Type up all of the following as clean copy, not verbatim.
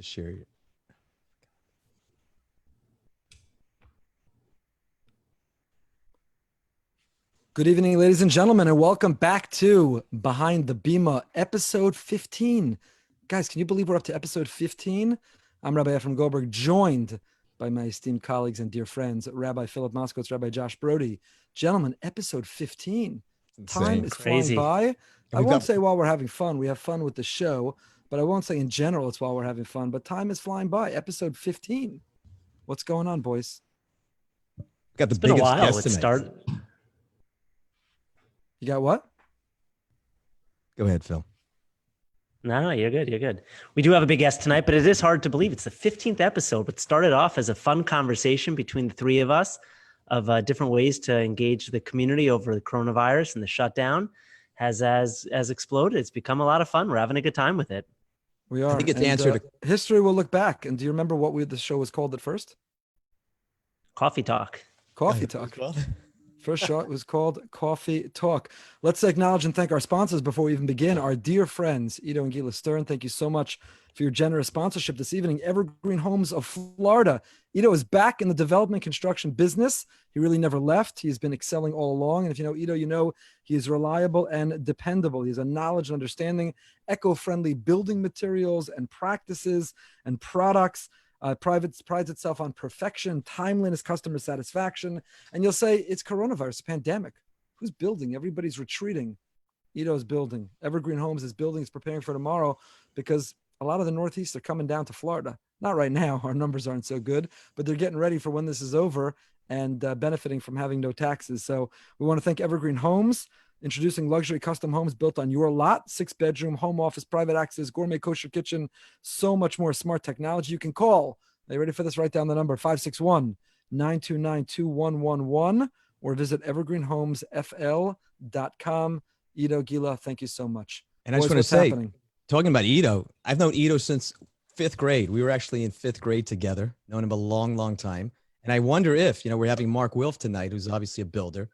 share it. Good evening, ladies and gentlemen, and welcome back to Behind the Bima, episode 15. Guys, can you believe we're up to episode 15? I'm Rabbi Efrem Goldberg, joined by my esteemed colleagues and dear friends, Rabbi Philip Moskowitz, Rabbi Josh Broide. Gentlemen, episode 15. Time is flying by. I won't say while we're having fun. We have fun with the show, but I won't say in general it's while we're having fun, but time is flying by. Episode 15. What's going on, boys? Got the biggest guest tonight. You got what? Go ahead, Phil. No, you're good. You're good. We do have a big guest tonight, but it is hard to believe it's the 15th episode. But started off as a fun conversation between the three of us of different ways to engage the community over the coronavirus and the shutdown has exploded. It's become a lot of fun. We're having a good time with it. We are. I think it's answered. History will look back. And do you remember what the show was called at first? Coffee Talk. Coffee Talk. First show was called Coffee Talk. Let's acknowledge and thank our sponsors before we even begin. Our dear friends, Ido and Gila Stern, thank you so much for your generous sponsorship this evening. Evergreen Homes of Florida. Ido is back in the development construction business. He really never left. He's been excelling all along. And if you know Ido, you know he is reliable and dependable. He has a knowledge and understanding, eco-friendly building materials and practices and products. Prides itself on perfection, timeliness, customer satisfaction. And you'll say, it's coronavirus, pandemic. Who's building? Everybody's retreating. Ido's building. Evergreen Homes is building, is preparing for tomorrow because a lot of the Northeast are coming down to Florida. Not right now. Our numbers aren't so good, but they're getting ready for when this is over and benefiting from having no taxes. So we want to thank Evergreen Homes, introducing luxury custom homes built on your lot, 6-bedroom, home office, private access, gourmet kosher kitchen, so much more smart technology. You can call. Are you ready for this? Write down the number, 561-929-2111, or visit evergreenhomesfl.com. Ido, Gila, thank you so much. And I just want to say, talking about Ido, I've known Ido since 5th grade. We were actually in 5th grade together, known him a long, long time. And I wonder if, we're having Mark Wilf tonight, who's obviously a builder.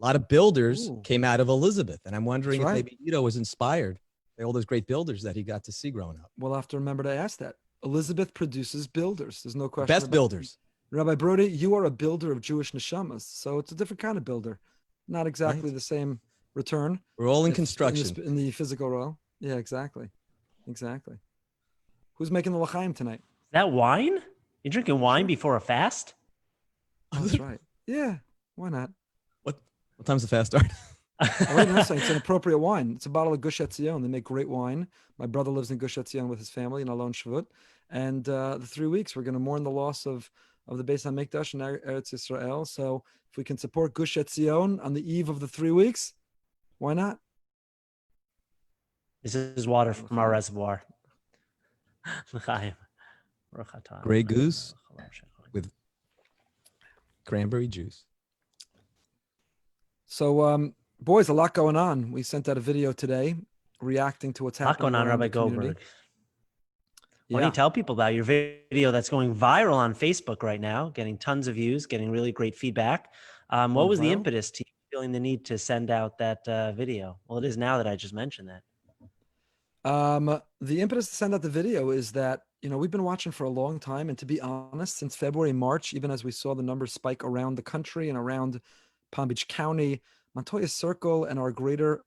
A lot of builders came out of Elizabeth, and I'm wondering if maybe Ido was inspired by all those great builders that he got to see growing up. We'll have to remember to ask that. Elizabeth produces builders. There's no question. Best builders. Rabbi Broide, you are a builder of Jewish neshamas, so it's a different kind of builder. Not exactly the same return. We're all in construction. In the physical role. Yeah, exactly. Exactly. Who's making the l'chaim tonight? Is that wine? You're drinking wine before a fast? Oh, that's right. Yeah, why not? What time's the fast start? It's an appropriate wine. It's a bottle of Gush Etzion. They make great wine. My brother lives in Gush Etzion with his family in Alon Shvut. And the 3 weeks, we're going to mourn the loss of the Beis HaMikdash in Eretz Yisrael. So if we can support Gush Etzion on the eve of the 3 weeks, why not? This is water from our reservoir. Grey Goose with cranberry juice. So, boys, a lot going on. We sent out a video today reacting to what's happening. A lot going on, Rabbi Goldberg. Why don't you tell people about your video that's going viral on Facebook right now, getting tons of views, getting really great feedback. What was the impetus to you feeling the need to send out that video? Well, it is now that I just mentioned that. The impetus to send out the video is that, we've been watching for a long time. And to be honest, since February, March, even as we saw the numbers spike around the country and around Palm Beach County, Montoya Circle, and our greater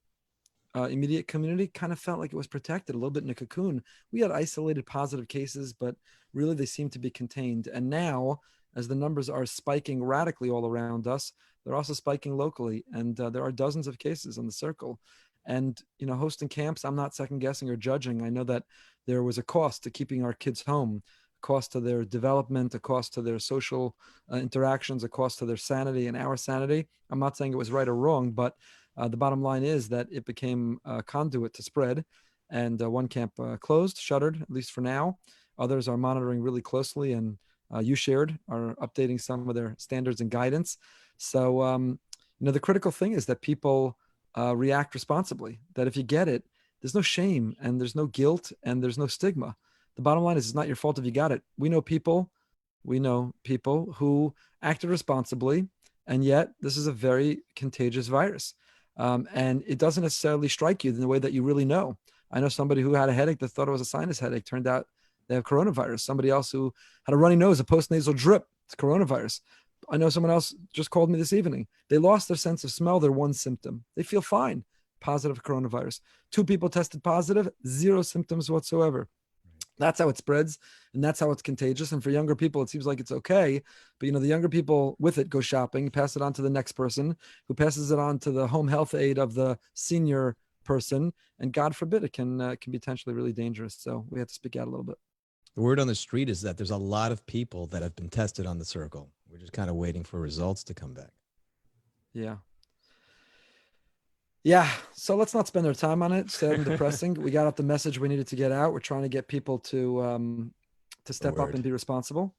immediate community kind of felt like it was protected, a little bit in a cocoon. We had isolated positive cases, but really they seemed to be contained. And now, as the numbers are spiking radically all around us, they're also spiking locally. And there are dozens of cases on the circle. And, hosting camps, I'm not second guessing or judging. I know that there was a cost to keeping our kids home, a cost to their development, a cost to their social interactions, a cost to their sanity and our sanity. I'm not saying it was right or wrong, but the bottom line is that it became a conduit to spread. And one camp closed, shuttered, at least for now. Others are monitoring really closely, and you shared are updating some of their standards and guidance. So, the critical thing is that people react responsibly, that if you get it, there's no shame and there's no guilt and there's no stigma. The bottom line is it's not your fault if you got it. We know people who acted responsibly, and yet this is a very contagious virus. And it doesn't necessarily strike you in the way that you really know. I know somebody who had a headache that thought it was a sinus headache. Turned out they have coronavirus. Somebody else who had a runny nose, a postnasal drip, it's coronavirus. I know someone else just called me this evening. They lost their sense of smell, their one symptom. They feel fine, positive coronavirus. 2 people tested positive, 0 symptoms whatsoever. That's how it spreads, and that's how it's contagious. And for younger people, it seems like it's okay. But, the younger people with it go shopping, pass it on to the next person, who passes it on to the home health aide of the senior person. And God forbid, it can be potentially really dangerous. So we have to speak out a little bit. The word on the street is that there's a lot of people that have been tested on the circle. We're just kind of waiting for results to come back. Yeah. So let's not spend our time on it. Sad and depressing. We got out the message we needed to get out. We're trying to get people to step up and be responsible.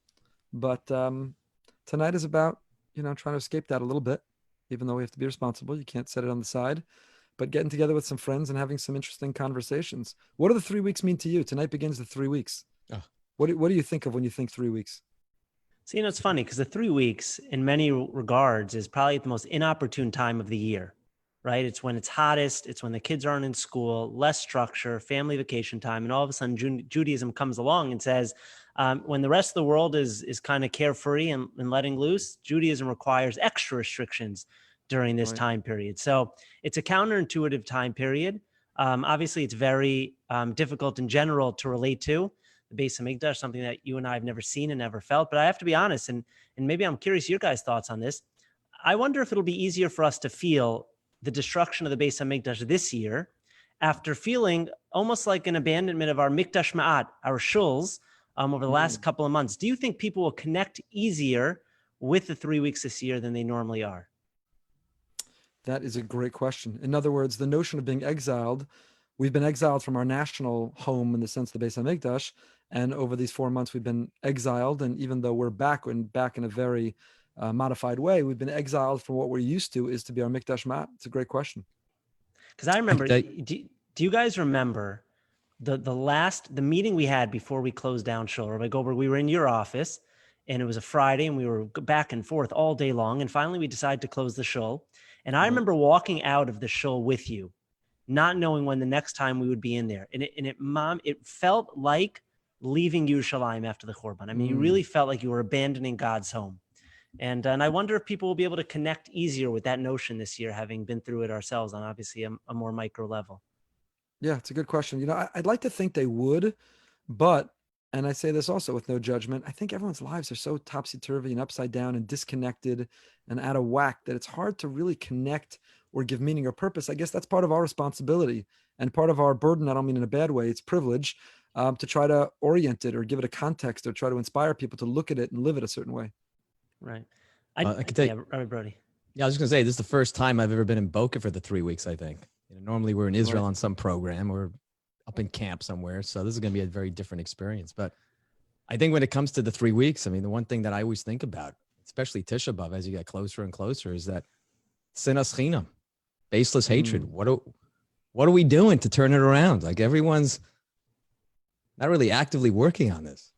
But tonight is about, trying to escape that a little bit, even though we have to be responsible. You can't set it on the side, but getting together with some friends and having some interesting conversations. What do the 3 weeks mean to you? Tonight begins the 3 weeks. Oh. What do you think of when you think 3 weeks? So, it's funny because the 3 weeks in many regards is probably the most inopportune time of the year, right? It's when it's hottest. It's when the kids aren't in school, less structure, family vacation time. And all of a sudden Judaism comes along and says, when the rest of the world is kind of carefree and letting loose, Judaism requires extra restrictions during this time period. So it's a counterintuitive time period. Obviously, it's very difficult in general to relate to. The Beis Hamikdash, something that you and I have never seen and never felt. But I have to be honest, and maybe I'm curious your guys' thoughts on this. I wonder if it'll be easier for us to feel the destruction of the Beis Hamikdash this year after feeling almost like an abandonment of our Mikdash Ma'at, our Shuls, over the last couple of months. Do you think people will connect easier with the 3 weeks this year than they normally are? That is a great question. In other words, the notion of being exiled, we've been exiled from our national home in the sense of the Beis Hamikdash, and over these 4 months we've been exiled. And even though we're back in a very modified way, we've been exiled from what we're used to is to be our Mikdash Ma'at. It's a great question. Because I remember, do you guys remember the meeting we had before we closed down Shul? Rabbi Goldberg, we were in your office, and it was a Friday, and we were back and forth all day long. And finally, we decided to close the Shul. And I remember walking out of the Shul with you, not knowing when the next time we would be in there. And it felt like leaving Yerushalayim after the Churban. I mean, you really felt like you were abandoning God's home. And I wonder if people will be able to connect easier with that notion this year, having been through it ourselves on obviously a more micro level. Yeah, it's a good question. I'd like to think they would, but, and I say this also with no judgment, I think everyone's lives are so topsy-turvy and upside down and disconnected and out of whack that it's hard to really connect or give meaning or purpose. I guess that's part of our responsibility and part of our burden. I don't mean in a bad way, it's privilege to try to orient it or give it a context or try to inspire people to look at it and live it a certain way. Right. I can tell you, Rabbi Brody. Yeah, I was just gonna say this is the first time I've ever been in Boca for the 3 weeks. I think normally we're in Israel on some program or up in camp somewhere, so this is gonna be a very different experience. But I think when it comes to the 3 weeks, I mean, the one thing that I always think about, especially Tisha B'Av, as you get closer and closer, is that sinas chinam, baseless hatred. What are we doing to turn it around? Like everyone's not really actively working on this.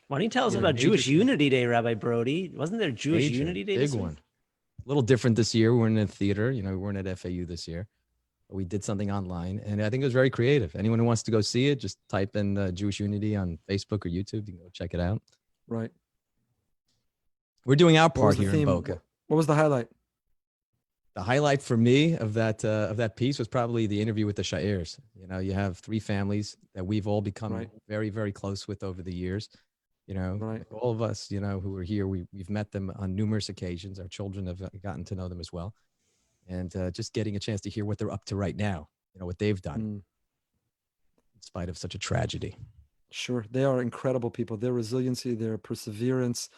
Why don't you tell us about Jewish Unity Day, Rabbi Brody? Wasn't there Jewish Unity Day? Big one. A little different this year. We're in a theater. We weren't at FAU this year. But we did something online, and I think it was very creative. Anyone who wants to go see it, just type in Jewish Unity on Facebook or YouTube. You can go check it out. Right. We're doing our part here in Boca. What was the highlight? The highlight for me of that piece was probably the interview with the Shairs. You have 3 families that we've all become very, very close with over the years. All of us, who are here, we've met them on numerous occasions. Our children have gotten to know them as well. And just getting a chance to hear what they're up to right now, what they've done in spite of such a tragedy. Sure. They are incredible people. Their resiliency, their perseverance,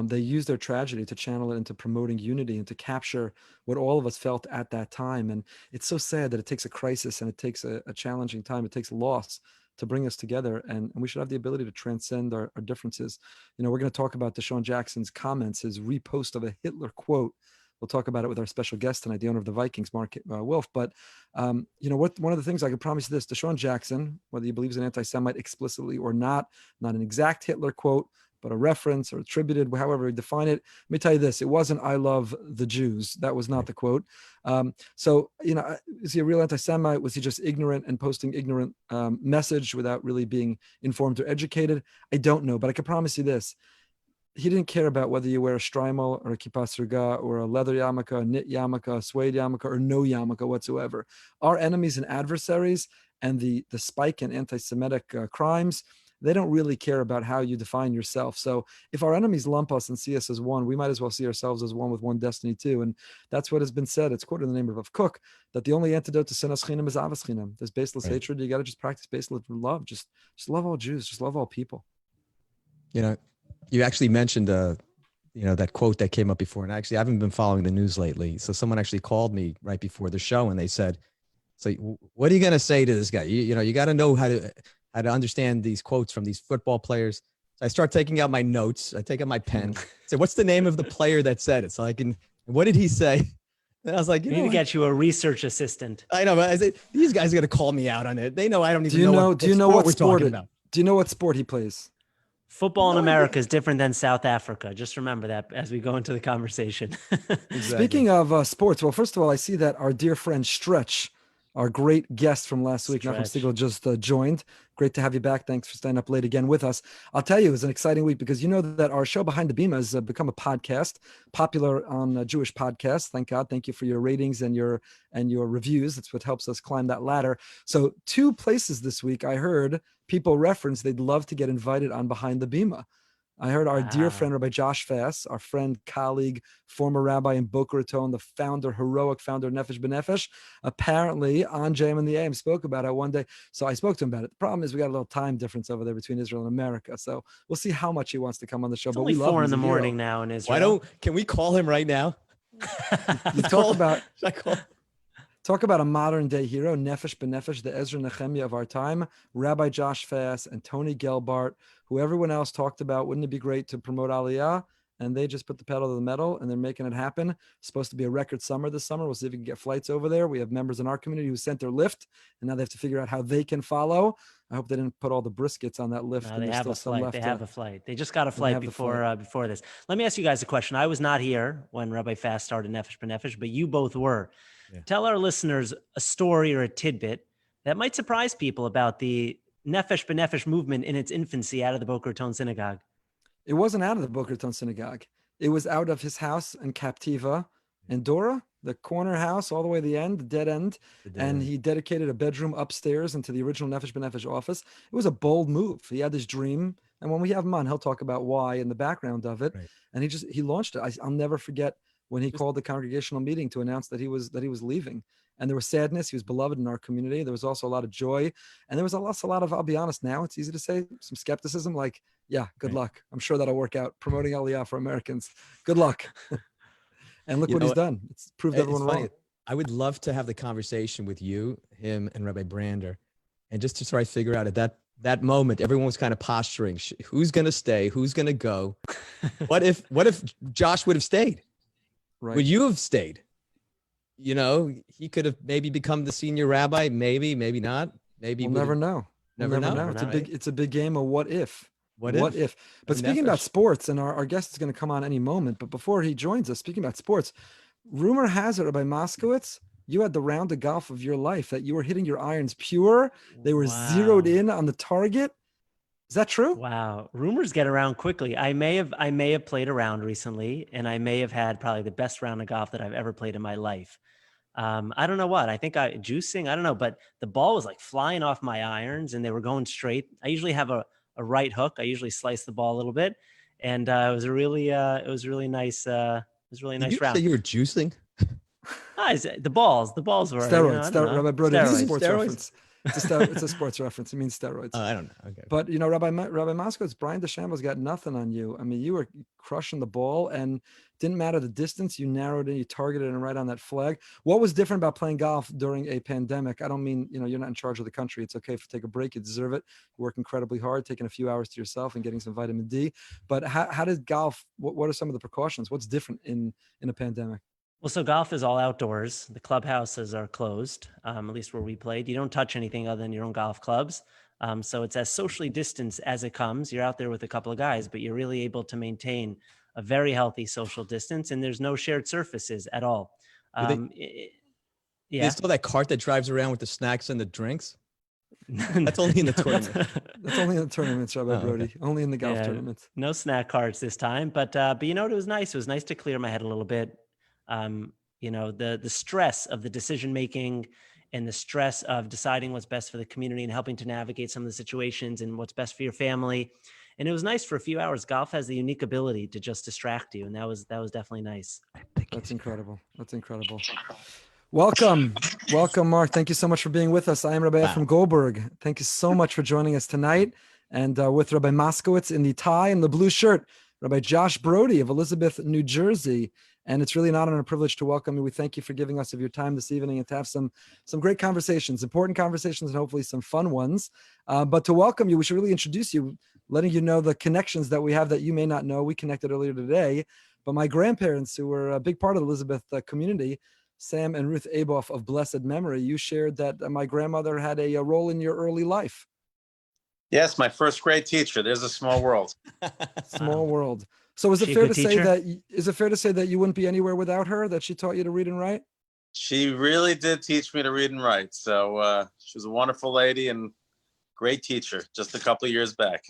they use their tragedy to channel it into promoting unity and to capture what all of us felt at that time. And it's so sad that it takes a crisis and it takes a challenging time. It takes loss to bring us together, and we should have the ability to transcend our differences. We're going to talk about Deshaun Jackson's comments, his repost of a Hitler quote. We'll talk about it with our special guest tonight, the owner of the Vikings, Wilf. But one of the things I can promise you this: Deshaun Jackson, whether he believes in anti-Semite explicitly or not an exact Hitler quote, but a reference or attributed, however we define it. Let me tell you this, it wasn't "I love the Jews." That was not the quote. So, is he a real anti-Semite? Was he just ignorant and posting ignorant message without really being informed or educated? I don't know, but I can promise you this. He didn't care about whether you wear a shtreimel or a kippas ruga or a leather yarmulke, a knit yarmulke, a suede yarmulke, or no yarmulke whatsoever. Our enemies and adversaries and the spike in anti-Semitic crimes, they don't really care about how you define yourself. So if our enemies lump us and see us as one, we might as well see ourselves as one with one destiny too. And that's what has been said. It's quoted in the name of Kook, that the only antidote to sinas chinam is avas chinam. There's baseless hatred. You got to just practice baseless love. Just love all Jews. Just love all people. You actually mentioned, that quote that came up before. And actually, I haven't been following the news lately. So someone actually called me right before the show and they said, "So what are you going to say to this guy? You got to know how to understand these quotes from these football players." So I start taking out my notes. I take out my pen. I say, "What's the name of the player that said it?" So I can, what did he say? And I was like, you need to get you a research assistant. I know, but I said, these guys are going to call me out on it. They know I don't even know what sport we're talking about. Do you know what sport he plays? Football in America is different than South Africa. Just remember that as we go into the conversation. Exactly. Speaking of sports, well, first of all, I see that our dear friend Stretch, our great guest from last week, Nachum Stigl, just joined. Great to have you back. Thanks for staying up late again with us. I'll tell you, it was an exciting week because you know that our show Behind the Bima has become a podcast, popular on Jewish podcasts. Thank God. Thank you for your ratings and your reviews. That's what helps us climb that ladder. So 2 places this week I heard people reference they'd love to get invited on Behind the Bima. I heard our dear friend, Rabbi Josh Fass, our friend, colleague, former rabbi in Boca Raton, the heroic founder of Nefesh B'Nefesh, apparently on JM and the AM spoke about it one day. So I spoke to him about it. The problem is we got a little time difference over there between Israel and America. So we'll see how much he wants to come on the show. It's but only we love 4 him. in the morning hero. now in Israel. Can we call him right now? You talk about a modern day hero, Nefesh B'Nefesh, the Ezra Nehemiah of our time, Rabbi Josh Fass and Tony Gelbart, who everyone else talked about. Wouldn't it be great to promote Aliyah? And they just put the pedal to the metal and they're making it happen. It's supposed to be a record summer this summer. We'll see if we can get flights over there. We have members in our community who sent their lift and now they have to figure out how they can follow. I hope they didn't put all the briskets on that lift. No, they have a flight. They have a flight. They just got a flight before this. Let me ask you guys a question. I was not here when Rabbi Fass started Nefesh B'Nefesh, but you both were. Yeah. Tell our listeners a story or a tidbit that might surprise people about the Nefesh B'Nefesh movement in its infancy out of the Boca Raton Synagogue. It wasn't out of the Boca Raton Synagogue. It was out of his house in Captiva in Dora, the corner house all the way to the end, the dead end. And he dedicated a bedroom upstairs into the original Nefesh B'Nefesh office. It was a bold move. He had this dream. And when we have him on, he'll talk about why in the background of it. Right. And he launched it. I'll never forget when he called the congregational meeting to announce that he was leaving. And there was sadness. He was beloved in our community. There was also a lot of joy. And there was also a lot of, I'll be honest now, it's easy to say, some skepticism, like, yeah, good luck. I'm sure that'll work out. Promoting Aliyah for Americans. Good luck. And look what he's done. It's proved everyone wrong. I would love to have the conversation with you, him, and Rabbi Brander. And just to try to figure out at that moment, everyone was kind of posturing, who's going to stay? Who's going to go? What if Josh would have stayed? Right. Would you have stayed? He could have maybe become the senior rabbi. Maybe not. Maybe we'll never know. Never know. It's a big game of what if. What if? But speaking Nefesh. About sports, and our guest is going to come on any moment. But before he joins us, speaking about sports, rumor has it, Rabbi Moskowitz, you had the round of golf of your life, that you were hitting your irons pure. They were zeroed in on the target. Is that true? Wow. Rumors get around quickly. I may have played around recently, and I may have had probably the best round of golf that I've ever played in my life. I don't know what. I think juicing, I don't know, but the ball was like flying off my irons and they were going straight. I usually have a right hook. I usually slice the ball a little bit. And it was a really nice round. Say you were juicing? The balls were steroids. Rabbi Broide, sports steroids? Reference. It's a sports reference. It means steroids. I don't know. Okay. But Rabbi Moskowitz, Brian DeChambeau's got nothing on you. I mean, you were crushing the ball, and didn't matter the distance. You narrowed in, you targeted it right on that flag. What was different about playing golf during a pandemic? I don't mean you're not in charge of the country. It's okay if you take a break. You deserve it. You work incredibly hard, taking a few hours to yourself and getting some vitamin D. But how did golf? What are some of the precautions? What's different in a pandemic? Well, so golf is all outdoors. The clubhouses are closed, at least where we played. You don't touch anything other than your own golf clubs. So it's as socially distanced as it comes. You're out there with a couple of guys, but you're really able to maintain a very healthy social distance, and there's no shared surfaces at all. They still that cart that drives around with the snacks and the drinks? That's only in the tournament. That's only in the tournaments, Rabbi Broide. Okay. Only in the golf tournaments. No snack carts this time, but you know, it was nice. It was nice to clear my head a little bit. You know, the stress of the decision making and the stress of deciding what's best for the community and helping to navigate some of the situations and what's best for your family. And it was nice for a few hours. Golf has the unique ability to just distract you, and that was definitely nice. That's incredible. That's incredible. Welcome, Mark. Thank you so much for being with us. I am Rabbi Efrem Goldberg. Thank you so much for joining us tonight. And with Rabbi Moskowitz in the tie and the blue shirt, Rabbi Josh Broide of Elizabeth, New Jersey. And it's really an honor and a privilege to welcome you. We thank you for giving us of your time this evening and to have some great conversations, important conversations, and hopefully some fun ones. But to welcome you, we should really introduce you, letting you know the connections that we have that you may not know. We connected earlier today, but my grandparents, who were a big part of the Elizabeth community, Sam and Ruth Aboff of blessed memory, you shared that my grandmother had a role in your early life. Yes, my first grade teacher. There's a small world. Small world. So is it fair to say that you wouldn't be anywhere without her, that she taught you to read and write? She really did teach me to read and write. So she was a wonderful lady and great teacher just a couple of years back.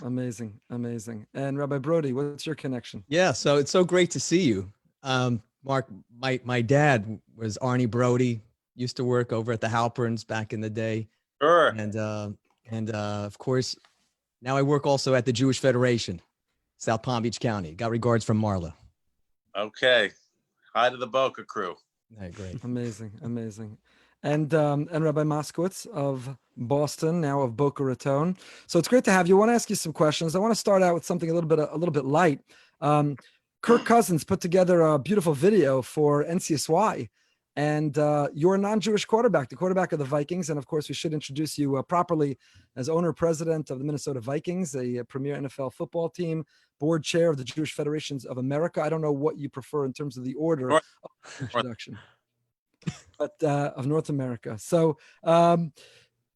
Amazing. Amazing. And Rabbi Broide, what's your connection? Yeah, so it's so great to see you. Mark, my dad was Arnie Broide, used to work over at the Halperns back in the day. Sure. And of course, now I work also at the Jewish Federation, South Palm Beach County. Got regards from Marla. Okay. Hi to the Boca crew. Right, great. Amazing. Amazing. And Rabbi Moskowitz of Boston, now of Boca Raton. So it's great to have you. I want to ask you some questions. I want to start out with something a little bit light. Kirk Cousins put together a beautiful video for NCSY, and you're a non-Jewish quarterback, the quarterback of the Vikings. And of course, we should introduce you properly as owner-president of the Minnesota Vikings, a premier NFL football team, board chair of the Jewish Federations of America. I don't know what you prefer in terms of the order of introduction, but of North America. So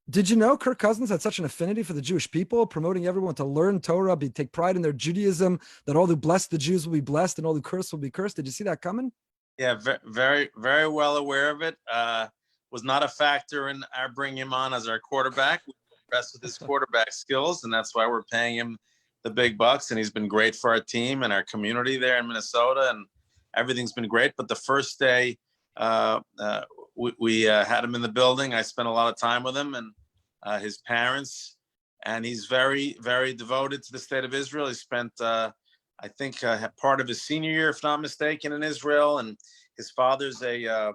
did you know Kirk Cousins had such an affinity for the Jewish people, promoting everyone to learn Torah, take pride in their Judaism, that all who bless the Jews will be blessed and all who curse will be cursed? Did you see that coming? Yeah, very, very well aware of it. Was not a factor in our bringing him on as our quarterback. We're impressed with his quarterback skills, and that's why we're paying him the big bucks. And he's been great for our team and our community there in Minnesota, and everything's been great. But the first day we had him in the building, I spent a lot of time with him and his parents, and he's very, very devoted to the state of Israel. He spent, I think, part of his senior year, if not mistaken, in Israel. And his father's I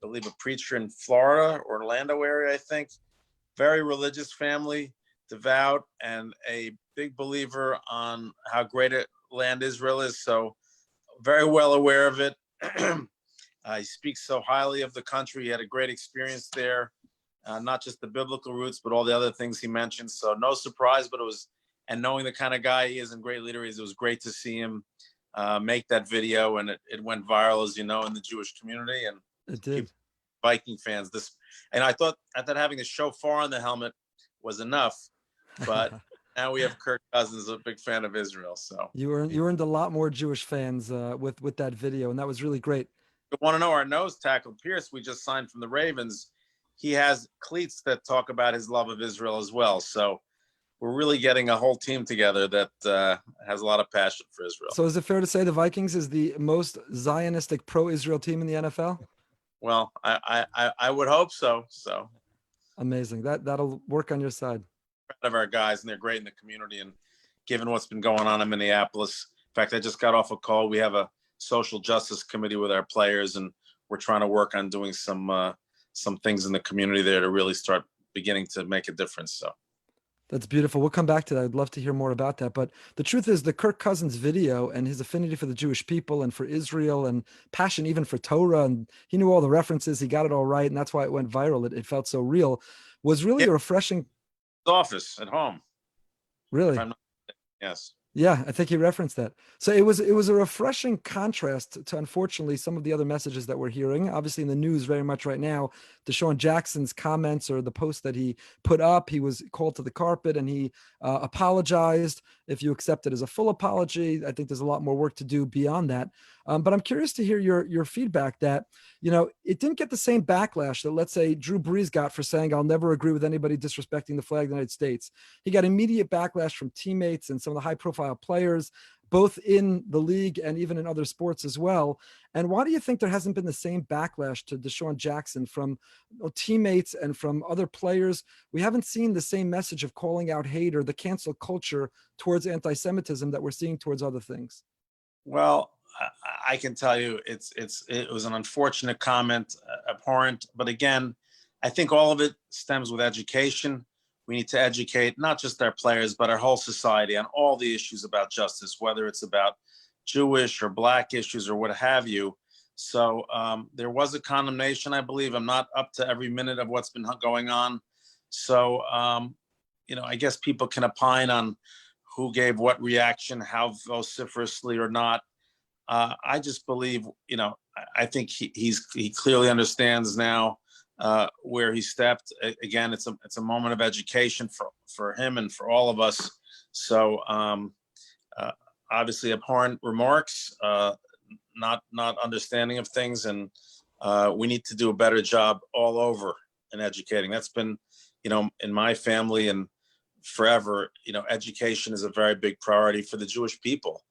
believe, a preacher in Florida, Orlando area, I think. Very religious family, devout, and a big believer on how great a land Israel is. So very well aware of it. He speaks so highly of the country. He had a great experience there. Not just the biblical roots, but all the other things he mentioned. So no surprise, but and knowing the kind of guy he is and great leader he is, it was great to see him make that video, and it went viral, as you know, in the Jewish community. And it did. Viking fans, and I thought that having a shofar on the helmet was enough, but now we have Kirk Cousins, a big fan of Israel. So you earned a lot more Jewish fans with that video, and that was really great. You want to know our nose tackle, Pierce, we just signed from the Ravens. He has cleats that talk about his love of Israel as well. So we're really getting a whole team together that has a lot of passion for Israel. So is it fair to say the Vikings is the most Zionistic pro-Israel team in the NFL? Well, I would hope so. So amazing. That'll work on your side. Proud of our guys, and they're great in the community. And given what's been going on in Minneapolis, in fact, I just got off a call. We have a social justice committee with our players, and we're trying to work on doing some things in the community there to really start beginning to make a difference. So that's beautiful. We'll come back to that. I'd love to hear more about that. But the truth is, the Kirk Cousins video and his affinity for the Jewish people and for Israel and passion even for Torah, and he knew all the references, he got it all right, and that's why it went viral. It felt so real. Was really a refreshing office at home. Really? Yes. Yeah, I think he referenced that. So it was a refreshing contrast to unfortunately some of the other messages that we're hearing. Obviously in the news very much right now, Deshaun Jackson's comments or the post that he put up, he was called to the carpet and he apologized. If you accept it as a full apology, I think there's a lot more work to do beyond that. But I'm curious to hear your feedback that, it didn't get the same backlash that, let's say, Drew Brees got for saying, "I'll never agree with anybody disrespecting the flag of the United States." He got immediate backlash from teammates and some of the high profile players, both in the league and even in other sports as well. And why do you think there hasn't been the same backlash to Deshaun Jackson from teammates and from other players? We haven't seen the same message of calling out hate or the cancel culture towards anti-Semitism that we're seeing towards other things. Well, I can tell you it was an unfortunate comment, abhorrent. But again, I think all of it stems with education. We need to educate not just our players, but our whole society on all the issues about justice, whether it's about Jewish or Black issues or what have you. So there was a condemnation, I believe. I'm not up to every minute of what's been going on. So, I guess people can opine on who gave what reaction, how vociferously or not. I just believe, I think he clearly understands now where he stepped. Again, it's a moment of education for him and for all of us. So obviously abhorrent remarks, not understanding of things, and we need to do a better job all over in educating. That's been, in my family and forever, education is a very big priority for the Jewish people.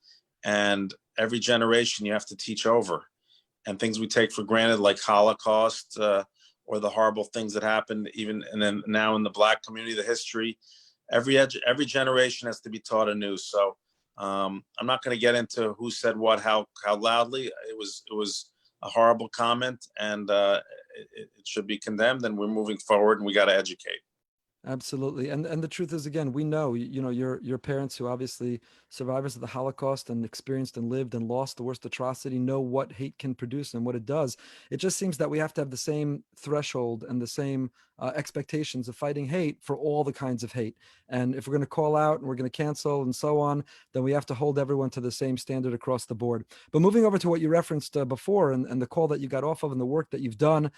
And every generation you have to teach over. And things we take for granted, like Holocaust, or the horrible things that happened, even and then now in the Black community, the history, every generation has to be taught anew. So I'm not going to get into who said what, how loudly. It was a horrible comment, and it should be condemned. And we're moving forward, and we got to educate. Absolutely. And the truth is, again, we know, your parents, who obviously survivors of the Holocaust and experienced and lived and lost the worst atrocity, know what hate can produce and what it does. It just seems that we have to have the same threshold and the same expectations of fighting hate for all the kinds of hate. And if we're going to call out and we're going to cancel and so on, then we have to hold everyone to the same standard across the board. But moving over to what you referenced before and the call that you got off of and the work that you've done,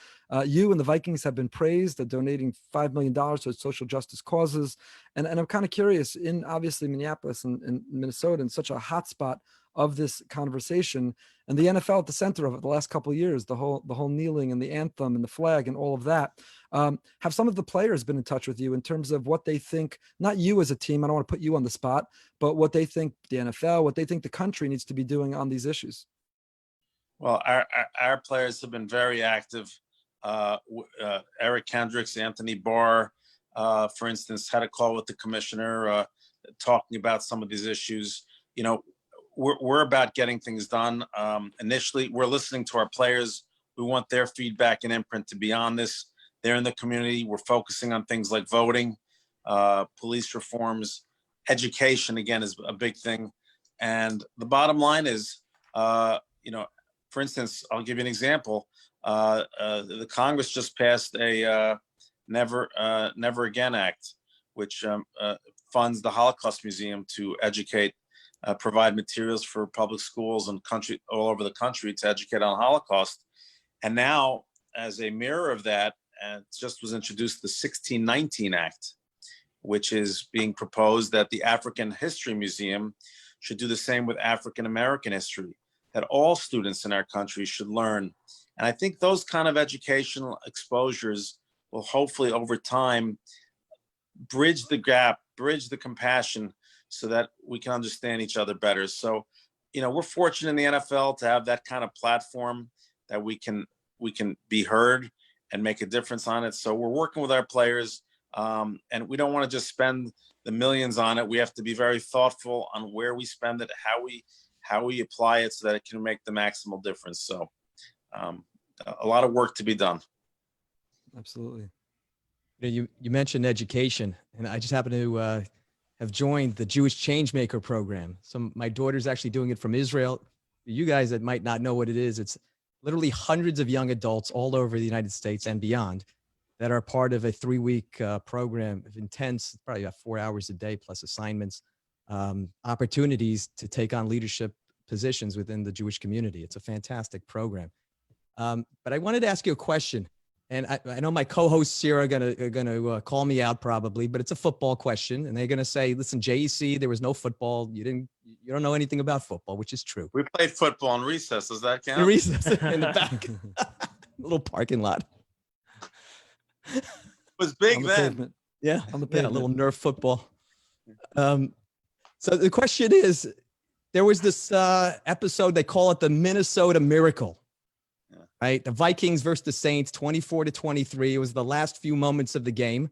you and the Vikings have been praised at donating $5 million to social justice causes. And I'm kind of curious, in obviously Minneapolis and Minnesota, and such a hot spot of this conversation, and the NFL at the center of it the last couple of years, the whole kneeling and the anthem and the flag and all of that. Have some of the players been in touch with you in terms of what they think, not you as a team, I don't want to put you on the spot, but what they think the NFL, what they think the country needs to be doing on these issues? Well, our players have been very active. Eric Kendricks, Anthony Barr, for instance, had a call with the commissioner talking about some of these issues. We're about getting things done. Initially, we're listening to our players. We want their feedback and imprint to be on this. They're in the community. We're focusing on things like voting, police reforms, education, again, is a big thing. And the bottom line is, for instance, I'll give you an example. The Congress just passed a Never Again Act, which funds the Holocaust Museum to educate, provide materials for public schools and all over the country to educate on Holocaust. And now, as a mirror of that, just was introduced the 1619 Act, which is being proposed that the African History Museum should do the same with African American history, that all students in our country should learn. And I think those kind of educational exposures will hopefully over time bridge the gap, bridge the compassion, so that we can understand each other better. So, we're fortunate in the NFL to have that kind of platform that we can be heard and make a difference on it. So we're working with our players, and we don't want to just spend the millions on it. We have to be very thoughtful on where we spend it, how we apply it, so that it can make the maximal difference. So a lot of work to be done. Absolutely. You mentioned education, and I just happen to have joined the Jewish Changemaker program. So my daughter's actually doing it from Israel. You guys that might not know what it is, it's literally hundreds of young adults all over the United States and beyond that are part of a 3-week program of intense, probably about 4 hours a day plus assignments, opportunities to take on leadership positions within the Jewish community. It's a fantastic program. But I wanted to ask you a question, and I know my co-hosts here are gonna call me out probably, but it's a football question, and they're gonna say, "Listen, JEC, there was no football. You don't know anything about football," which is true. We played football in recess. Does that count? In recess, in the back, little parking lot. It was big On the then. pavement. Yeah, On the yeah, a pavement. little Nerf football. So the question is, there was this episode, they call it the Minnesota Miracle, right? The Vikings versus the Saints, 24-23. It was the last few moments of the game.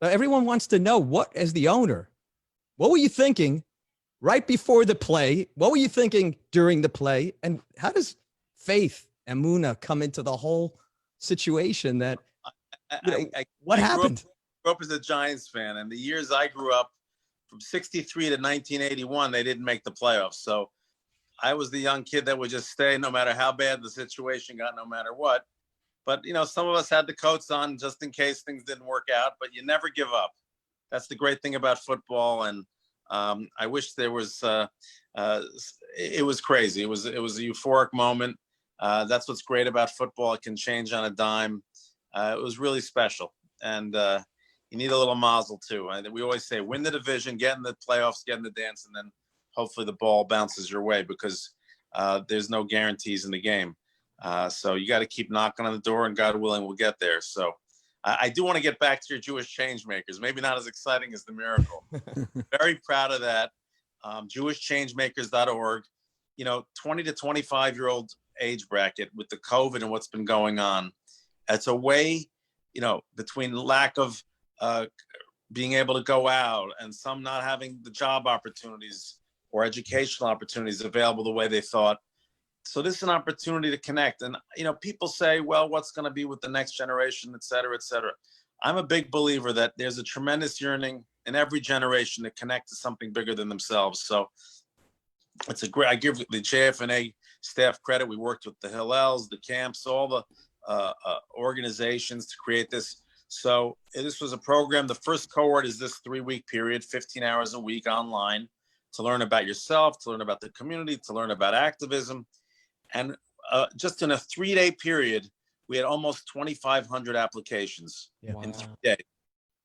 So everyone wants to know, what, as the owner, what were you thinking right before the play? What were you thinking during the play? And how does faith and Muna come into the whole situation that, what happened? I grew up as a Giants fan, and the years I grew up, from 63 to 1981, they didn't make the playoffs. So I was the young kid that would just stay no matter how bad the situation got, no matter what. But, some of us had the coats on just in case things didn't work out, but you never give up. That's the great thing about football. And I wish there was, it was crazy. It was a euphoric moment. That's what's great about football. It can change on a dime. It was really special. And you need a little mazel too. We always say, win the division, get in the playoffs, get in the dance, and then hopefully the ball bounces your way, because there's no guarantees in the game. So you got to keep knocking on the door, and God willing, we'll get there. So I do want to get back to your Jewish Changemakers. Maybe not as exciting as the miracle. Very proud of that. JewishChangemakers.org. 20 to 25-year-old age bracket with the COVID and what's been going on. It's a way, between lack of being able to go out and some not having the job opportunities or educational opportunities available the way they thought. So this is an opportunity to connect. And, people say, well, what's going to be with the next generation, et cetera, et cetera. I'm a big believer that there's a tremendous yearning in every generation to connect to something bigger than themselves. So it's I give the JFNA staff credit. We worked with the Hillels, the camps, all the organizations to create this. So this was a program. The first cohort is this 3-week period, 15 hours a week online, to learn about yourself, to learn about the community, to learn about activism. And just in a 3-day period, we had almost 2,500 applications in 3 days.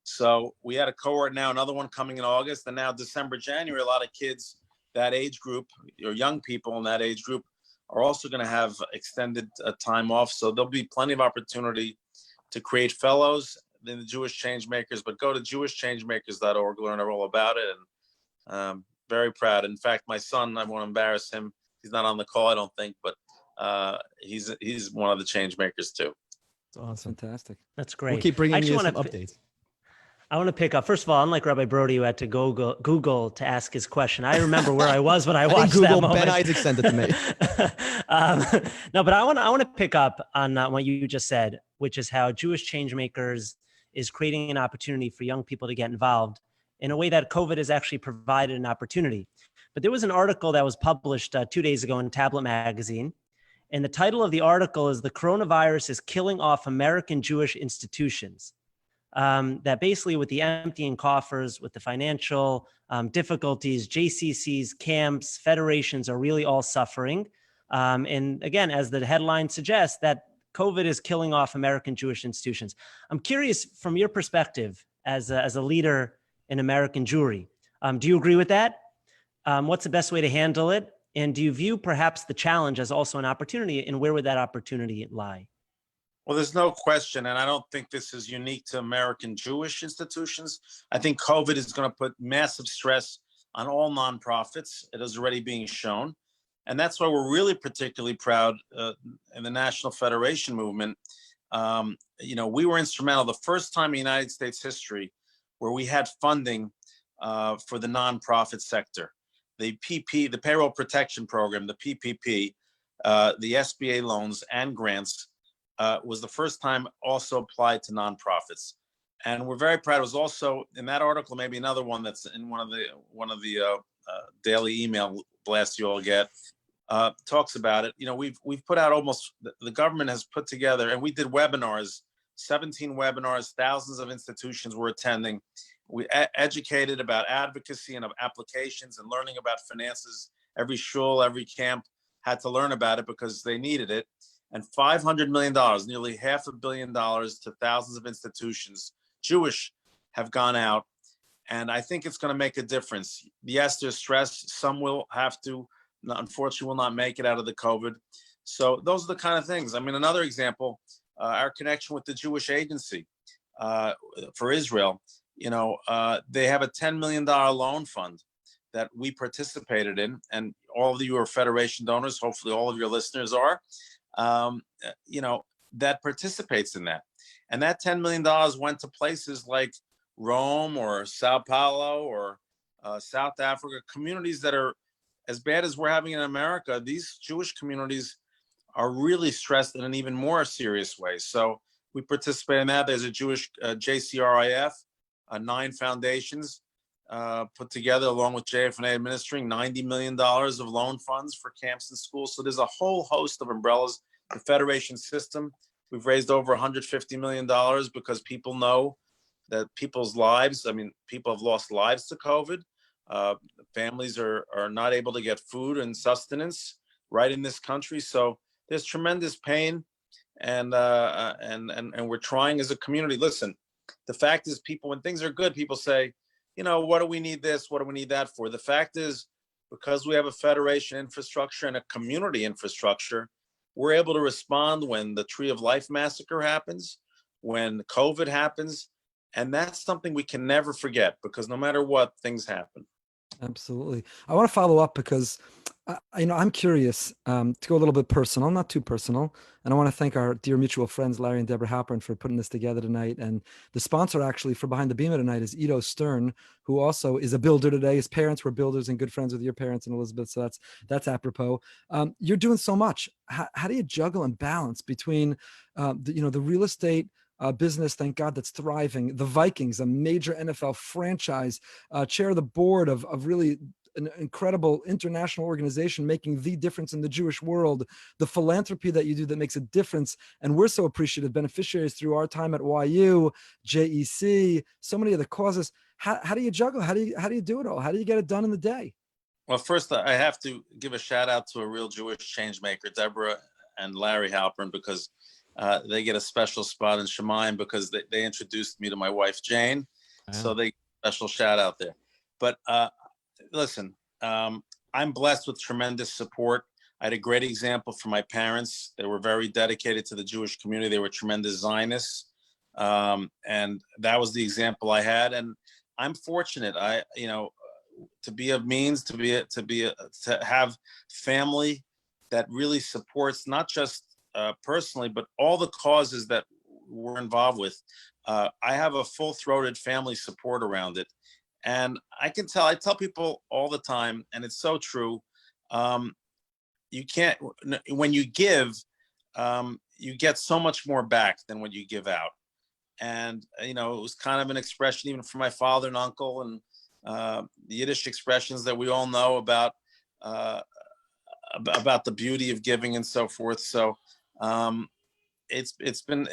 So we had a cohort now, another one coming in August, and now December, January, a lot of kids that age group, or young people in that age group, are also going to have extended time off. So there'll be plenty of opportunity to create fellows in the Jewish Changemakers, but go to jewishchangemakers.org, learn all about it. And very proud. In fact, my son, I won't embarrass him. He's not on the call, I don't think, but he's one of the Changemakers too. That's awesome. Fantastic. That's great. We'll keep bringing you some updates. I want to pick up, first of all, unlike Rabbi Broide, who had to Google to ask his question. I remember where I was when I watched that moment. Ben Isaac sent it to me. No, but I want to pick up on what you just said, which is how Jewish Changemakers is creating an opportunity for young people to get involved in a way that COVID has actually provided an opportunity. But there was an article that was published 2 days ago in Tablet Magazine. And the title of the article is "The Coronavirus is Killing Off American Jewish Institutions." That basically, with the emptying coffers, with the financial difficulties, JCCs, camps, federations are really all suffering. And again, as the headline suggests, that COVID is killing off American Jewish institutions. I'm curious, from your perspective as a leader in American Jewry, do you agree with that? What's the best way to handle it? And do you view perhaps the challenge as also an opportunity, and where would that opportunity lie? Well, there's no question, and I don't think this is unique to American Jewish institutions. I think COVID is going to put massive stress on all nonprofits. It is already being shown. And that's why we're really particularly proud in the National Federation movement. We were instrumental, the first time in United States history where we had funding for the nonprofit sector. The PP, the Payroll Protection Program, the PPP, the SBA loans and grants, was the first time also applied to nonprofits. And we're very proud. It was also in that article, maybe another one that's in one of the daily email blasts you all get, talks about it. We've put out almost, the government has put together, and we did webinars, 17 webinars, thousands of institutions were attending. educated about advocacy and of applications and learning about finances. Every shul, every camp had to learn about it because they needed it. And $500 million, nearly $500 million to thousands of institutions, Jewish, have gone out. And I think it's going to make a difference. Yes, there's stress. Some will have to, unfortunately, will not make it out of the COVID. So those are the kind of things. I mean, another example, our connection with the Jewish Agency for Israel, they have a $10 million loan fund that we participated in. And all of you are Federation donors. Hopefully all of your listeners are, that participates in that. And that $10 million went to places like Rome or Sao Paulo or South Africa, communities that are as bad as we're having in America. These Jewish communities are really stressed in an even more serious way. So we participate in that. There's a Jewish JCRIF, 9 foundations put together along with JFNA administering $90 million of loan funds for camps and schools. So there's a whole host of umbrellas. The Federation system, we've raised over $150 million because people know that people's lives, people have lost lives to COVID. Families are not able to get food and sustenance right in this country. So there's tremendous pain, and we're trying as a community. Listen, the fact is, people, when things are good, people say, what do we need this? What do we need that for? The fact is, because we have a federation infrastructure and a community infrastructure, we're able to respond when the Tree of Life massacre happens, when COVID happens. And that's something we can never forget, because no matter what, things happen. Absolutely. I want to follow up because, I'm curious to go a little bit personal, not too personal. And I want to thank our dear mutual friends, Larry and Deborah Halpern, for putting this together tonight. And the sponsor actually for Behind the Bima tonight is Ido Stern, who also is a builder today. His parents were builders and good friends with your parents and Elizabeth. So that's apropos. You're doing so much. How do you juggle and balance between, the real estate business, thank God, that's thriving, the Vikings, a major NFL franchise, chair of the board of really an incredible international organization making the difference in the Jewish world, the philanthropy that you do that makes a difference. And we're so appreciative beneficiaries through our time at YU, JEC, so many of the causes. How do you juggle? How do you do it all? How do you get it done in the day? Well, first, I have to give a shout out to a real Jewish changemaker, Deborah and Larry Halpern, because they get a special spot in Shemayim because they introduced me to my wife, Jane. Wow. So they get a special shout out there. But listen, I'm blessed with tremendous support. I had a great example from my parents. They were very dedicated to the Jewish community. They were tremendous Zionists. And that was the example I had. And I'm fortunate, to be of means, to have family that really supports not just personally, but all the causes that we're involved with. I have a full-throated family support around it. And I tell people all the time, and it's so true, you can't, when you give, you get so much more back than when you give out. And, it was kind of an expression even from my father and uncle, and the Yiddish expressions that we all know about the beauty of giving and so forth. So it's been,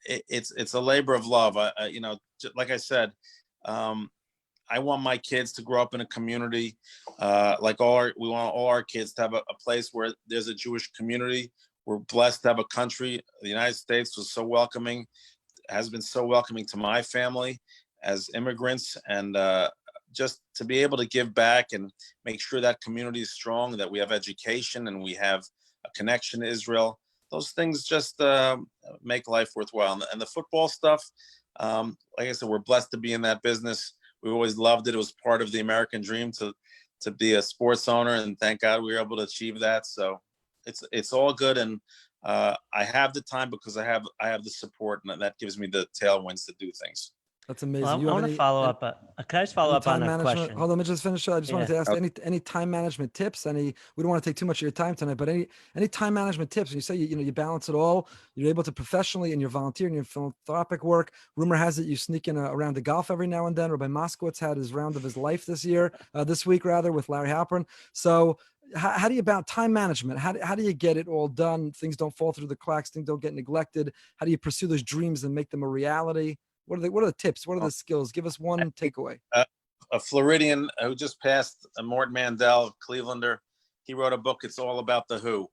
it's a labor of love. Like I said, I want my kids to grow up in a community, we want all our kids to have a place where there's a Jewish community. We're blessed to have a country. The United States was so welcoming, has been so welcoming to my family as immigrants, and just to be able to give back and make sure that community is strong, that we have education and we have a connection to Israel. Those things just make life worthwhile. And the football stuff, like I said, we're blessed to be in that business. We always loved it. It was part of the American dream to be a sports owner, and thank God we were able to achieve that. So it's all good, and I have the time because I have the support, and that gives me the tailwinds to do things. That's amazing. Well, I want to follow up. Can I just follow up on a question? Hold on, let me just finish. I just wanted to ask any time management tips. We don't want to take too much of your time tonight, but any time management tips? When you say you balance it all, you're able to professionally in your volunteer and your philanthropic work. Rumor has it you sneak in a round of golf every now and then. Rabbi Moskowitz had his round of his life this week with Larry Halpern. So how do you balance time management? How do you get it all done? Things don't fall through the cracks. Things don't get neglected. How do you pursue those dreams and make them a reality? What are the tips? What are the skills? Give us one takeaway. A Floridian who just passed, Mort Mandel, Clevelander. He wrote a book. It's all about the who.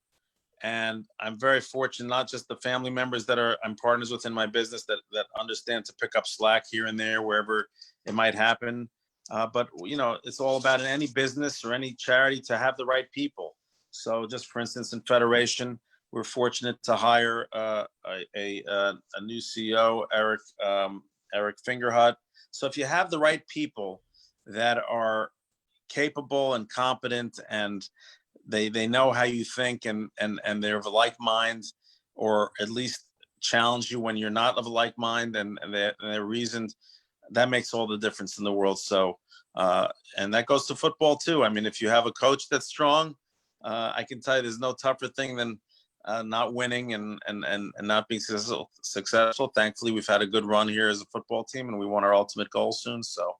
And I'm very fortunate, not just the family members that I'm partners with in my business that understand to pick up slack here and there, wherever it might happen. But, it's all about in any business or any charity to have the right people. So just for instance, in Federation, we're fortunate to hire a new CEO, Eric Fingerhut. So if you have the right people that are capable and competent and they know how you think and they're of a like mind, or at least challenge you when you're not of a like mind and they're reasoned, that makes all the difference in the world. So, and that goes to football too. I mean, if you have a coach that's strong, I can tell you there's no tougher thing than not winning and not being successful. Thankfully, we've had a good run here as a football team and we want our ultimate goal soon. So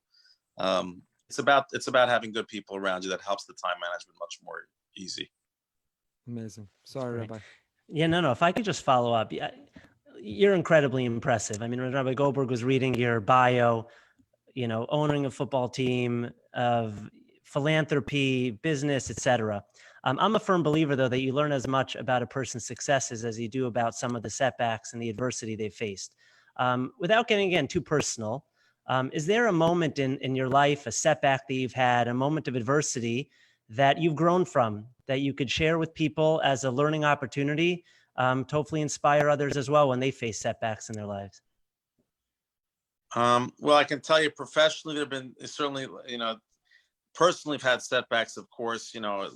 it's about having good people around you that helps the time management much more easy. Amazing. Sorry, Rabbi. Yeah, no. If I could just follow up, you're incredibly impressive. I mean, when Rabbi Goldberg was reading your bio, owning a football team, of philanthropy, business, etc. I'm a firm believer, though, that you learn as much about a person's successes as you do about some of the setbacks and the adversity they've faced. Without getting, again, too personal, is there a moment in your life, a setback that you've had, a moment of adversity that you've grown from, that you could share with people as a learning opportunity to hopefully inspire others as well when they face setbacks in their lives? Well, I can tell you professionally, there have been certainly, personally, I've had setbacks, of course. I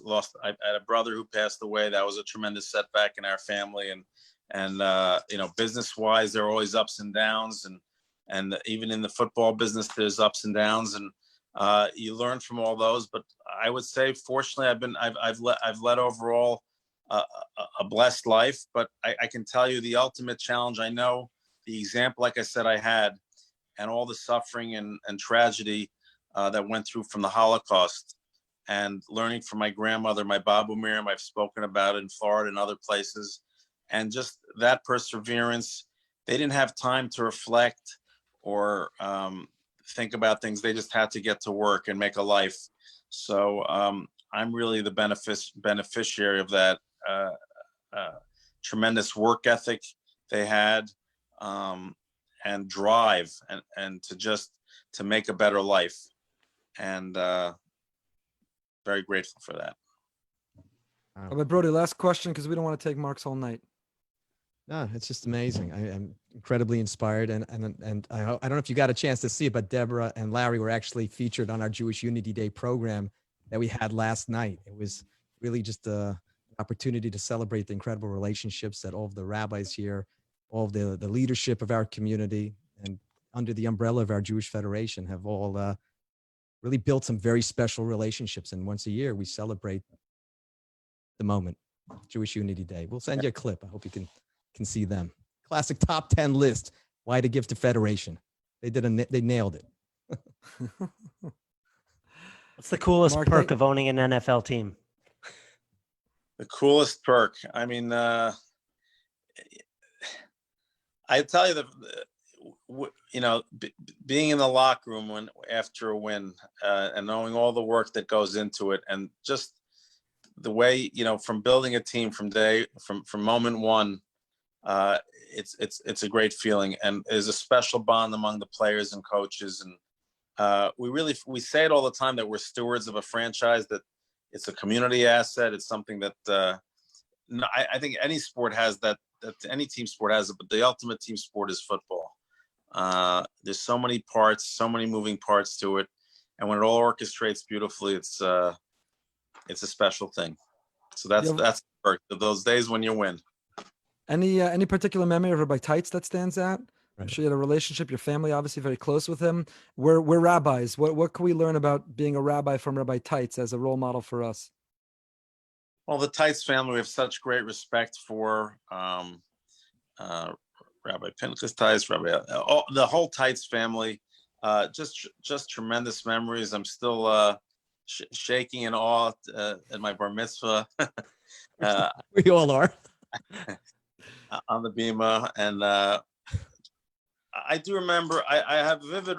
had a brother who passed away. That was a tremendous setback in our family. And business wise, there are always ups and downs. And even in the football business, there's ups and downs. And you learn from all those. But I would say, fortunately, I've led overall a blessed life. But I can tell you the ultimate challenge. I know the example, like I said, I had, and all the suffering and tragedy that went through from the Holocaust, and learning from my grandmother, my Babu Miriam. I've spoken about it in Florida and other places, and just that perseverance. They didn't have time to reflect or think about things. They just had to get to work and make a life. So I'm really the beneficiary of that tremendous work ethic they had, and drive and to make a better life. And very grateful for that. Rabbi Broide, last question, because we don't want to take Mark's whole night. No, it's just amazing. I'm incredibly inspired, and I don't know if you got a chance to see it, but Deborah and Larry were actually featured on our Jewish Unity Day program that we had last night. It was really just an opportunity to celebrate the incredible relationships that all of the rabbis here, all of the leadership of our community, and under the umbrella of our Jewish Federation have all really built some very special relationships. And once a year, we celebrate the moment, Jewish Unity Day. We'll send you a clip. I hope you can see them. Classic top 10 list, why to give to Federation. They nailed it. What's the coolest Mark, perk of owning an NFL team? The coolest perk. I mean, I tell you being in the locker room after a win, and knowing all the work that goes into it, and just the way, from building a team from moment one, it's a great feeling, and there's a special bond among the players and coaches. And we say it all the time that we're stewards of a franchise, that it's a community asset. It's something that I think any sport has that any team sport has it, but the ultimate team sport is football. There's so many parts, so many moving parts to it, and when it all orchestrates beautifully, it's a special thing. So that's those days when you win. Any particular memory of Rabbi Teitz that stands out? I'm sure you had a relationship, your family obviously very close with him. We're rabbis. What can we learn about being a rabbi from Rabbi Teitz as a role model for us? Well, the Teitz family, we have such great respect for. Rabbi Pinchas Teitz, the whole Teitz family, just tremendous memories. I'm still shaking in awe at my bar mitzvah. We all are. On the Bima, and I do remember. I have vivid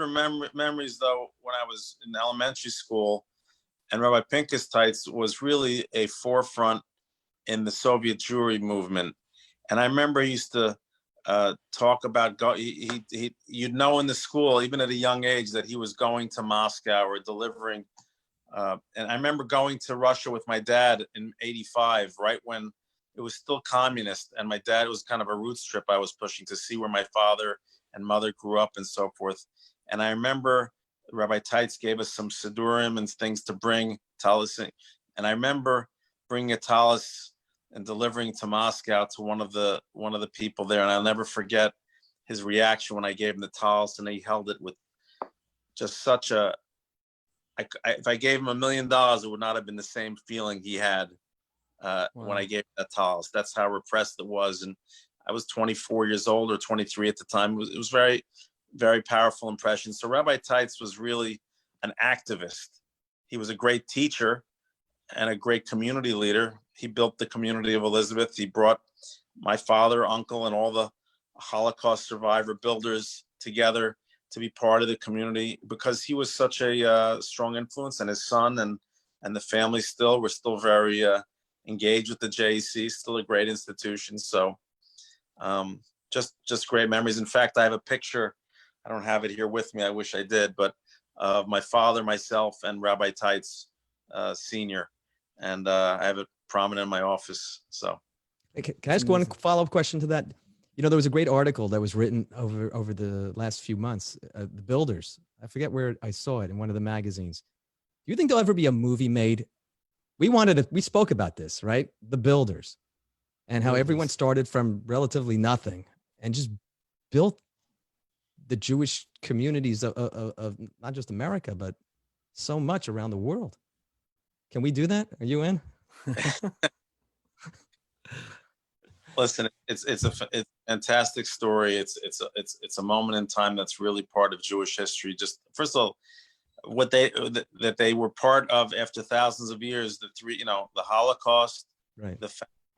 memories though when I was in elementary school, and Rabbi Pinkus Tights was really a forefront in the Soviet Jewry movement. And I remember he used to talk about you'd know in the school, even at a young age, that he was going to Moscow or delivering. And I remember going to Russia with my dad in '85, right when it was still communist. And my dad, it was kind of a roots trip I was pushing to see where my father and mother grew up and so forth. And I remember Rabbi Tights gave us some sidurim and things to bring, talis. And I remember bringing a talis and delivering to Moscow to one of the people there. And I'll never forget his reaction when I gave him the talis, and he held it with just such a, if I gave him $1 million, it would not have been the same feeling he had when I gave him that talis. That's how repressed it was. And I was 24 years old or 23 at the time. It was very, very powerful impression. So Rabbi Tights was really an activist. He was a great teacher and a great community leader. He built the community of Elizabeth. He brought my father, uncle, and all the Holocaust survivor builders together to be part of the community because he was such a strong influence, and his son and the family we're still very engaged with the JEC, still a great institution. So just great memories. In fact, I have a picture, I don't have it here with me, I wish I did, but of my father, myself, and Rabbi Tights Senior. And I have it prominent in my office. So can I ask one follow-up question to that? You know, there was a great article that was written over the last few months, the builders. I forget where I saw it in one of the magazines. Do you think there'll ever be a movie made? We spoke about this, right? The builders, and how everyone started from relatively nothing and just built the Jewish communities of not just America, but so much around the world. Can we do that? Are you in? Listen, it's a fantastic story. It's a moment in time that's really part of Jewish history. Just first of all, that they were part of after thousands of years, the Holocaust, right, the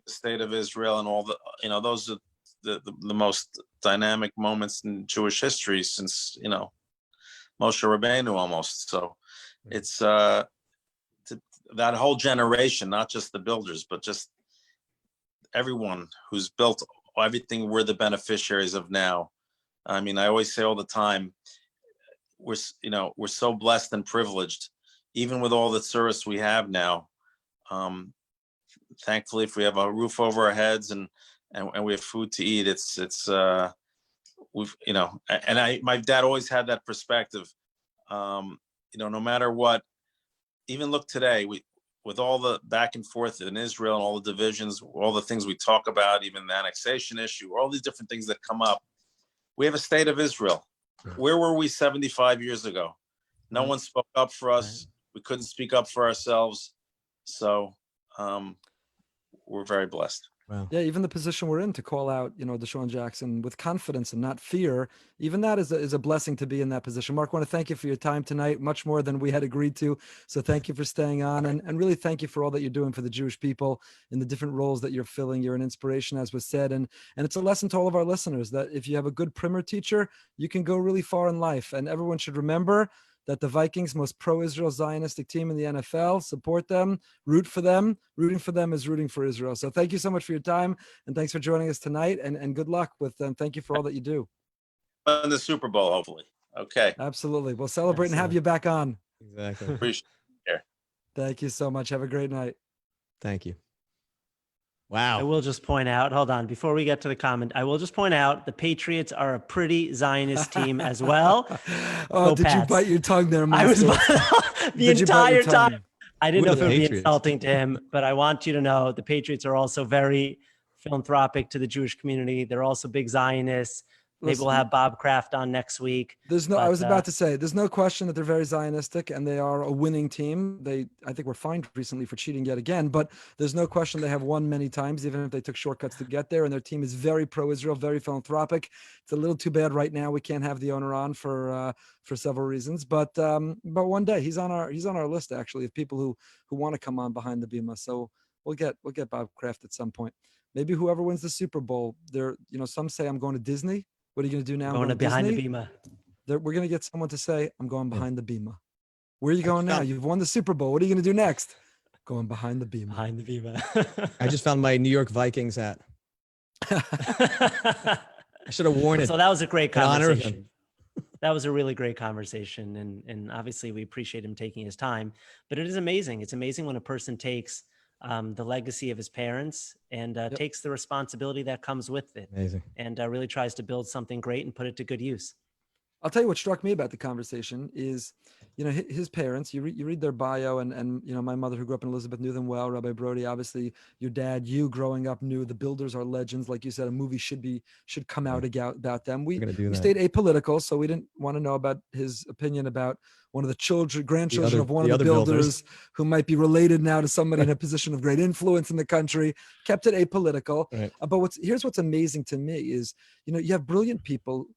state of Israel, and all those are the most dynamic moments in Jewish history since Moshe Rabbeinu almost. So it's that whole generation, not just the builders, but just everyone who's built everything we're the beneficiaries of now. I mean, I always say all the time, we're so blessed and privileged, even with all the service we have now. Thankfully, if we have a roof over our heads and we have food to eat, my dad always had that perspective. No matter what, even look today, with all the back and forth in Israel and all the divisions, all the things we talk about, even the annexation issue, all these different things that come up, we have a state of Israel. Where were we 75 years ago? No one spoke up for us. We couldn't speak up for ourselves. So we're very blessed. Wow. Yeah, even the position we're in to call out, Deshaun Jackson with confidence and not fear, even that is a blessing to be in that position. Mark, I want to thank you for your time tonight, much more than we had agreed to. So thank you for staying on, and really thank you for all that you're doing for the Jewish people in the different roles that you're filling. You're an inspiration, as was said, and it's a lesson to all of our listeners that if you have a good primer teacher, you can go really far in life. And everyone should remember that the Vikings, most pro-Israel Zionistic team in the NFL, support them, root for them. Rooting for them is rooting for Israel. So thank you so much for your time, and thanks for joining us tonight, and good luck with them. Thank you for all that you do. In the Super Bowl, hopefully. Okay. Absolutely. We'll celebrate and have you back on. Exactly. Appreciate it. Thank you so much. Have a great night. Thank you. Wow. I will just point out, hold on, before we get to the comment, I will just point out the Patriots are a pretty Zionist team as well. Oh, Go did you Pats. bite your tongue there, I was Master? the entire time. I didn't know Who if are it the would be Patriots? insulting to him, but I want you to know the Patriots are also very philanthropic to the Jewish community. They're also big Zionists. Maybe we'll have Bob Kraft on next week. I was about to say, there's no question that they're very Zionistic and they are a winning team. I think were fined recently for cheating yet again, but there's no question they have won many times, even if they took shortcuts to get there. And their team is very pro-Israel, very philanthropic. It's a little too bad right now we can't have the owner on for several reasons, but one day he's on our list actually of people who want to come on behind the Bima. So we'll get Bob Kraft at some point. Maybe whoever wins the Super Bowl. Some say I'm going to Disney. What are you going to do now? Going to behind the Bima. We're going to get someone to say, I'm going behind the Bima. Where are you I going now? found- You've won the Super Bowl. What are you going to do next? Going behind the Bima. Behind the Bima. I just found my New York Vikings hat. I should have worn it. So that was a great in honor of conversation. That was a really great conversation. And obviously we appreciate him taking his time, but it is amazing. It's amazing when a person takes the legacy of his parents and takes the responsibility that comes with it. Amazing. And really tries to build something great and put it to good use. I'll tell you what struck me about the conversation is, his parents, you read their bio and, my mother who grew up in Elizabeth knew them well, Rabbi Broide, obviously your dad, you growing up knew the builders are legends. Like you said, a movie should come out about them. We stayed apolitical, so we didn't want to know about his opinion about one of the grandchildren of one of the builders who might be related now to somebody in a position of great influence in the country. Kept it apolitical. Right. But here's what's amazing to me is, you have brilliant people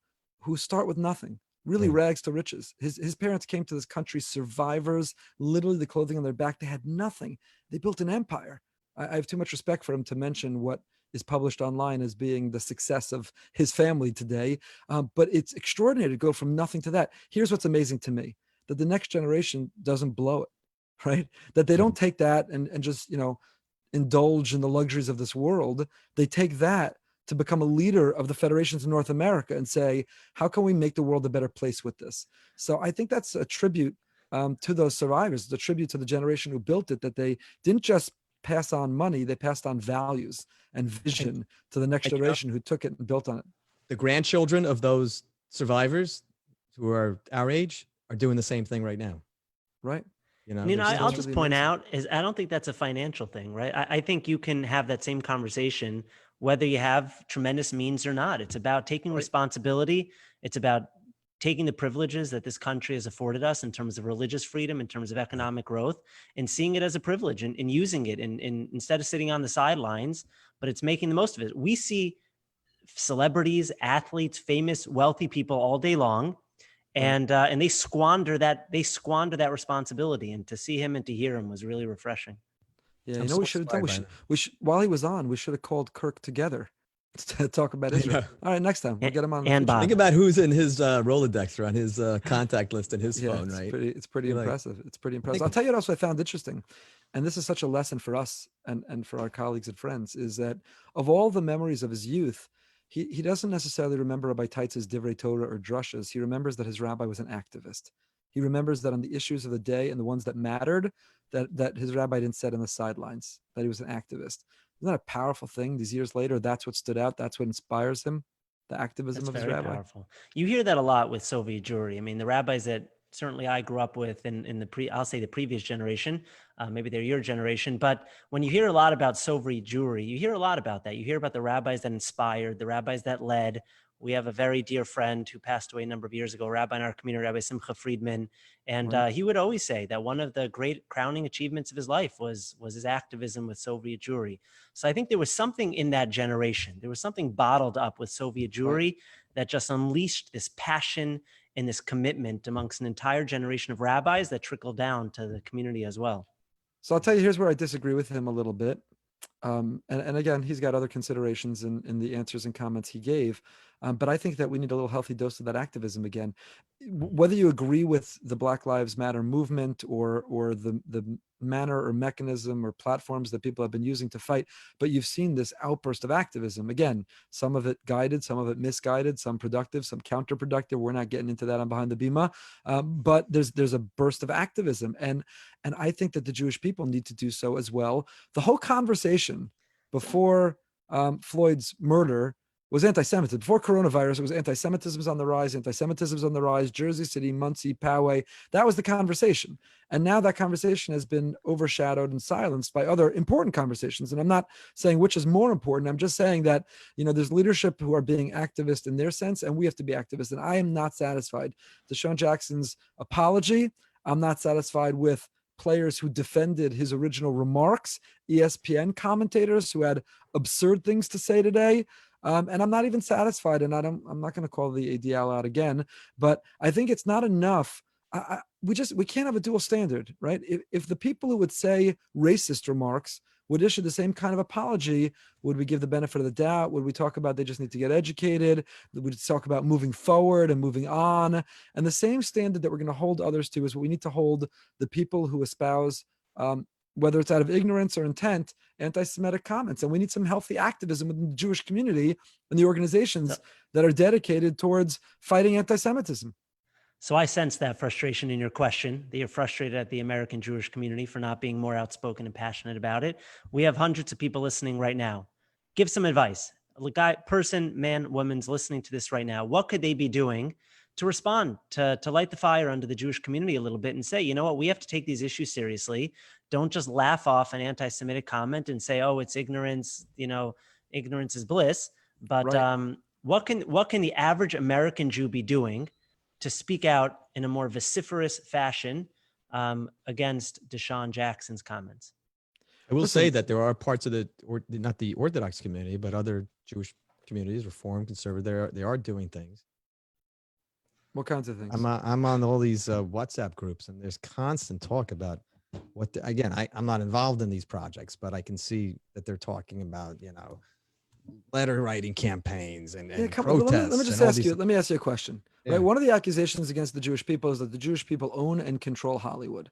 who start with nothing, really rags to riches. His parents came to this country survivors, literally the clothing on their back. They had nothing. They built an empire. I have too much respect for him to mention what is published online as being the success of his family today. But it's extraordinary to go from nothing to that. Here's what's amazing to me, that the next generation doesn't blow it, right? That they don't take that and just, indulge in the luxuries of this world. They take that to become a leader of the federations in North America and say, how can we make the world a better place with this? So I think that's a tribute to those survivors, the tribute to the generation who built it, that they didn't just pass on money, they passed on values and vision to the next generation who took it and built on it. The grandchildren of those survivors who are our age are doing the same thing right now. Right. I'll just point out is I don't think that's a financial thing, right? I think you can have that same conversation whether you have tremendous means or not. It's about taking responsibility. It's about taking the privileges that this country has afforded us in terms of religious freedom, in terms of economic growth, and seeing it as a privilege and using it in instead of sitting on the sidelines, but it's making the most of it. We see celebrities, athletes, famous, wealthy people all day long, and they squander that responsibility. And to see him and to hear him was really refreshing. Yeah, we should have done. While he was on, we should have called Kirk together to talk about Israel. All right, next time we'll get him on. And Bob. Think about who's in his Rolodex or on his contact list in his phone, right? It's pretty impressive. It's pretty impressive. I'll tell you what else I found interesting, and this is such a lesson for us and for our colleagues and friends, is that of all the memories of his youth, he doesn't necessarily remember Rabbi Teitz's Divrei Torah or drushes. He remembers that his rabbi was an activist. He remembers that on the issues of the day and the ones that mattered, that his rabbi didn't sit on the sidelines, that he was an activist. Isn't that a powerful thing? These years later, that's what stood out. That's what inspires him, the activism of his rabbi. Powerful. You hear that a lot with Soviet Jewry. I mean, the rabbis that certainly I grew up with in the previous generation, maybe they're your generation, but when you hear a lot about Soviet Jewry, you hear a lot about that. You hear about the rabbis that inspired, the rabbis that led. We have a very dear friend who passed away a number of years ago, rabbi in our community, Rabbi Simcha Friedman. And he would always say that one of the great crowning achievements of his life was his activism with Soviet Jewry. So I think there was something in that generation. There was something bottled up with Soviet Jewry that just unleashed this passion and this commitment amongst an entire generation of rabbis that trickled down to the community as well. So I'll tell you, here's where I disagree with him a little bit. And again, he's got other considerations in the answers and comments he gave. But I think that we need a little healthy dose of that activism again. Whether you agree with the Black Lives Matter movement or the manner or mechanism or platforms that people have been using to fight, but you've seen this outburst of activism. Again, some of it guided, some of it misguided, some productive, some counterproductive. We're not getting into that on Behind the Bima. But there's a burst of activism. And I think that the Jewish people need to do so as well. The whole conversation before Floyd's murder was anti-Semitism. Before coronavirus, it was anti-Semitism is on the rise, anti-Semitism is on the rise, Jersey City, Muncie, Poway. That was the conversation. And now that conversation has been overshadowed and silenced by other important conversations. And I'm not saying which is more important. I'm just saying that, there's leadership who are being activist in their sense, and we have to be activists. And I am not satisfied. Deshaun Jackson's apology, I'm not satisfied with players who defended his original remarks, ESPN commentators who had absurd things to say today. And I'm not even satisfied, and I'm not going to call the ADL out again, but I think it's not enough. We can't have a dual standard, right? If the people who would say racist remarks would issue the same kind of apology? Would we give the benefit of the doubt? Would we talk about they just need to get educated? Would we talk about moving forward and moving on? And the same standard that we're going to hold others to is what we need to hold the people who espouse, whether it's out of ignorance or intent, anti-Semitic comments. And we need some healthy activism within the Jewish community and the organizations that are dedicated towards fighting anti-Semitism. So I sense that frustration in your question, that you're frustrated at the American Jewish community for not being more outspoken and passionate about it. We have hundreds of people listening right now. Give some advice. A guy, person, man, woman's listening to this right now. What could they be doing to respond, to light the fire under the Jewish community a little bit and say, you know what, we have to take these issues seriously. Don't just laugh off an anti-Semitic comment and say, oh, it's ignorance, ignorance is bliss. But Right. What can the average American Jew be doing to speak out in a more vociferous fashion against Deshaun Jackson's comments? I will say that there are parts of not the Orthodox community, but other Jewish communities, Reform, Conservative, they are doing things. What kinds of things? I'm on all these WhatsApp groups, and there's constant talk about I'm not involved in these projects, but I can see that they're talking about, letter writing campaigns and protests. Let me just ask you. Let me ask you a question. Yeah. Right, one of the accusations against the Jewish people is that the Jewish people own and control Hollywood.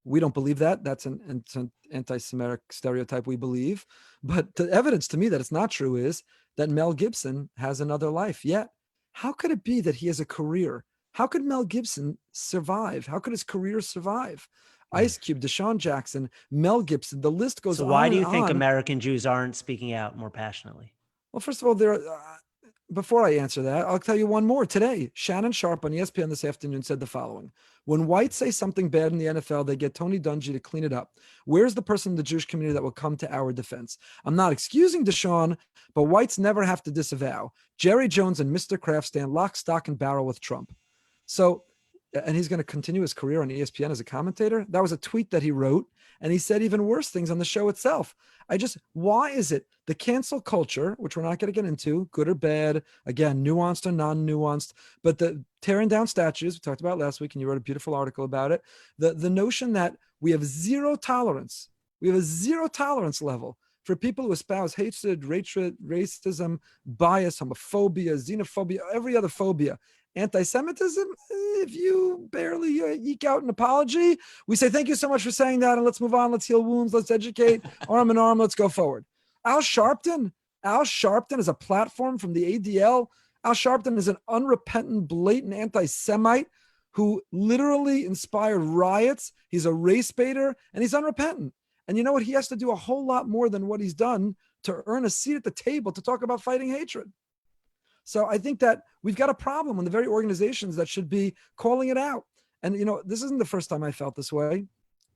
We don't believe that. That's an anti-Semitic stereotype we believe. But the evidence to me that it's not true is that Mel Gibson has another life. Yet, how could it be that he has a career? How could Mel Gibson survive? How could his career survive? Ice Cube, Deshaun Jackson, Mel Gibson, the list goes on. So why do you think on. American Jews aren't speaking out more passionately? Well, first of all, before I answer that, I'll tell you one more. Today, Shannon Sharp on ESPN this afternoon said the following: when whites say something bad in the NFL, they get Tony Dungy to clean it up. Where's the person in the Jewish community that will come to our defense? I'm not excusing Deshaun, but whites never have to disavow. Jerry Jones and Mr. Kraft stand lock, stock, and barrel with Trump. So, and he's going to continue his career on ESPN as a commentator. That was a tweet that he wrote, and he said even worse things on the show itself. Why is it the cancel culture, which we're not going to get into, good or bad, again, nuanced or non-nuanced, but the tearing down statues, we talked about last week, and you wrote a beautiful article about it, the notion that we have a zero tolerance level for people who espouse hatred, racism, bias, homophobia, xenophobia, every other phobia. Anti-Semitism, if you barely eke out an apology, we say, thank you so much for saying that, and let's move on, let's heal wounds, let's educate, arm in arm, let's go forward. Al Sharpton is a platform from the ADL. Al Sharpton is an unrepentant, blatant anti-Semite who literally inspired riots. He's a race baiter, and he's unrepentant. And you know what? He has to do a whole lot more than what he's done to earn a seat at the table to talk about fighting hatred. So I think that we've got a problem in the very organizations that should be calling it out. And, this isn't the first time I felt this way.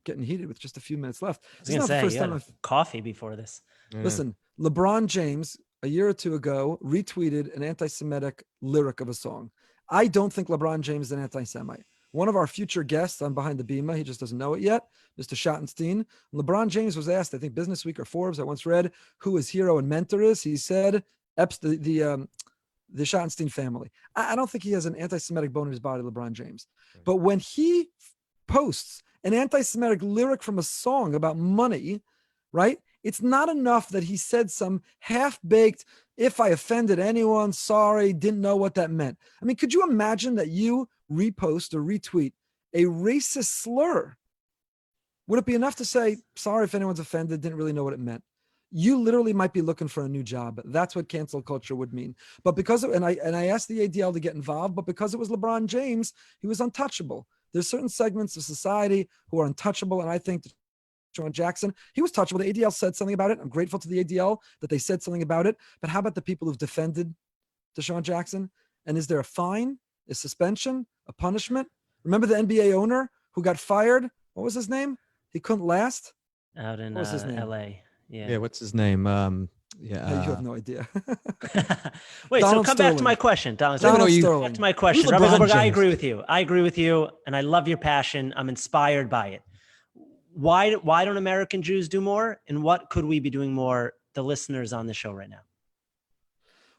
Getting heated with just a few minutes left. I was going to say, you had coffee before this. Yeah. Listen, LeBron James, a year or two ago, retweeted an anti-Semitic lyric of a song. I don't think LeBron James is an anti-Semite. One of our future guests on Behind the Bima, he just doesn't know it yet, Mr. Schottenstein. LeBron James was asked, I think Business Week or Forbes, I once read, who his hero and mentor is. He said, the Schottenstein family. I don't think he has an anti-Semitic bone in his body, LeBron James. But when he posts an anti-Semitic lyric from a song about money, right? It's not enough that he said some half-baked, if I offended anyone, sorry, didn't know what that meant. I mean, could you imagine that you repost or retweet a racist slur? Would it be enough to say, sorry if anyone's offended, didn't really know what it meant? You literally might be looking for a new job. That's what cancel culture would mean. But because of, and I asked the ADL to get involved, but because it was LeBron James, he was untouchable. There's certain segments of society who are untouchable, and I think Deshaun Jackson, he was touchable. The ADL said something about it. I'm grateful to the ADL that they said something about it. But how about the people who've defended Deshaun Jackson? And is there a fine, a suspension, a punishment? Remember the NBA owner who got fired? What was his name? He couldn't last. Out in What was his name? LA. Yeah. What's his name? You have no idea. Wait, Donald so come back to Sterling. my question, Donald. Donald you- Sterling. Back to my question. Who's Rabbi LeBron Goldberg, I James? agree with you. I agree with you, and I love your passion. I'm inspired by it. Why don't American Jews do more? And what could we be doing more, the listeners on the show right now?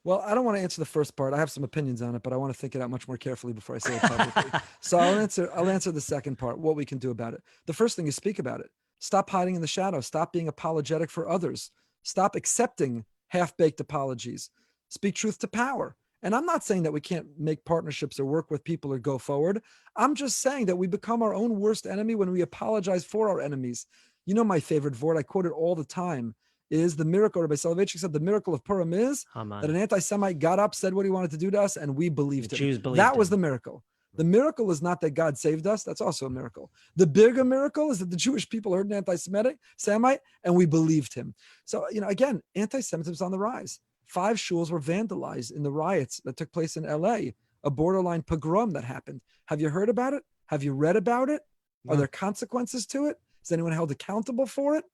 Well, I don't want to answer the first part. I have some opinions on it, but I want to think it out much more carefully before I say it publicly. So I'll answer the second part, what we can do about it. The first thing is speak about it. Stop hiding in the shadows. Stop being apologetic for others. Stop accepting half-baked apologies. Speak truth to power. And I'm not saying that we can't make partnerships or work with people or go forward. I'm just saying that we become our own worst enemy when we apologize for our enemies. You know, my favorite vort, I quote it all the time, is the miracle. Rabbi Soloveitchik said the miracle of Purim is that an anti-Semite got up, said what he wanted to do to us, and we believed him. Jews believed that was him. the miracle. The miracle is not that God saved us. That's also a miracle. The bigger miracle is that the Jewish people heard an anti-Semite and we believed him. So, you know, again, anti-Semitism is on the rise. 5 shuls were vandalized in the riots that took place in LA, a borderline pogrom that happened. Have you heard about it? Have you read about it? No. Are there consequences to it? Is anyone held accountable for it?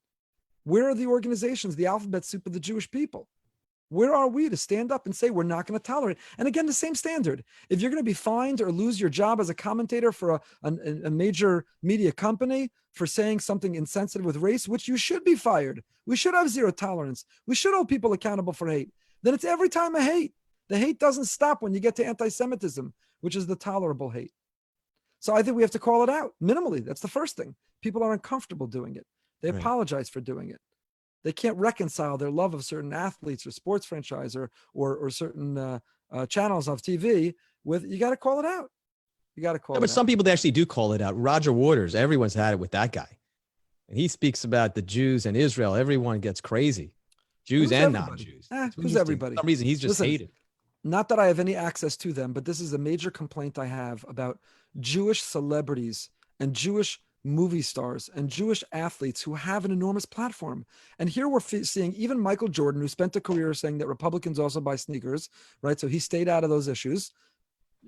Where are the organizations, the alphabet soup of the Jewish people? Where are we to stand up and say we're not going to tolerate? And again, the same standard. If you're going to be fined or lose your job as a commentator for a major media company for saying something insensitive with race, which you should be fired. We should have zero tolerance. We should hold people accountable for hate. Then it's every time a hate. The hate doesn't stop when you get to anti-Semitism, which is the tolerable hate. So I think we have to call it out minimally. That's the first thing. People are uncomfortable doing it. They apologize for doing it. They can't reconcile their love of certain athletes or sports franchise or certain channels of TV with, you got to call it out. You got to call it out. But some people, they actually do call it out. Roger Waters, everyone's had it with that guy. And he speaks about the Jews and Israel. Everyone gets crazy. Jews and non-Jews. Who's everybody? For some reason, he's just hated. Not that I have any access to them, but this is a major complaint I have about Jewish celebrities and Jewish movie stars and Jewish athletes who have an enormous platform. And here we're seeing even Michael Jordan, who spent a career saying that Republicans also buy sneakers, right? So he stayed out of those issues.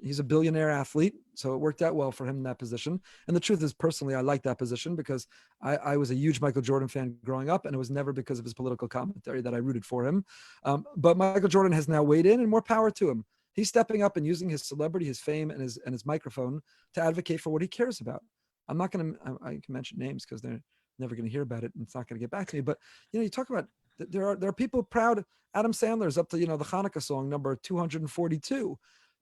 He's a billionaire athlete, so it worked out well for him in that position. And the truth is, personally, I like that position because I was a huge Michael Jordan fan growing up, and it was never because of his political commentary that I rooted for him. But Michael Jordan has now weighed in, and more power to him. He's stepping up and using his celebrity, his fame, and his microphone to advocate for what he cares about. I'm not going to, I can mention names because they're never going to hear about it, and it's not going to get back to me. But, you know, you talk about, there are people proud. Adam Sandler's up to, you know, the Hanukkah song number 242.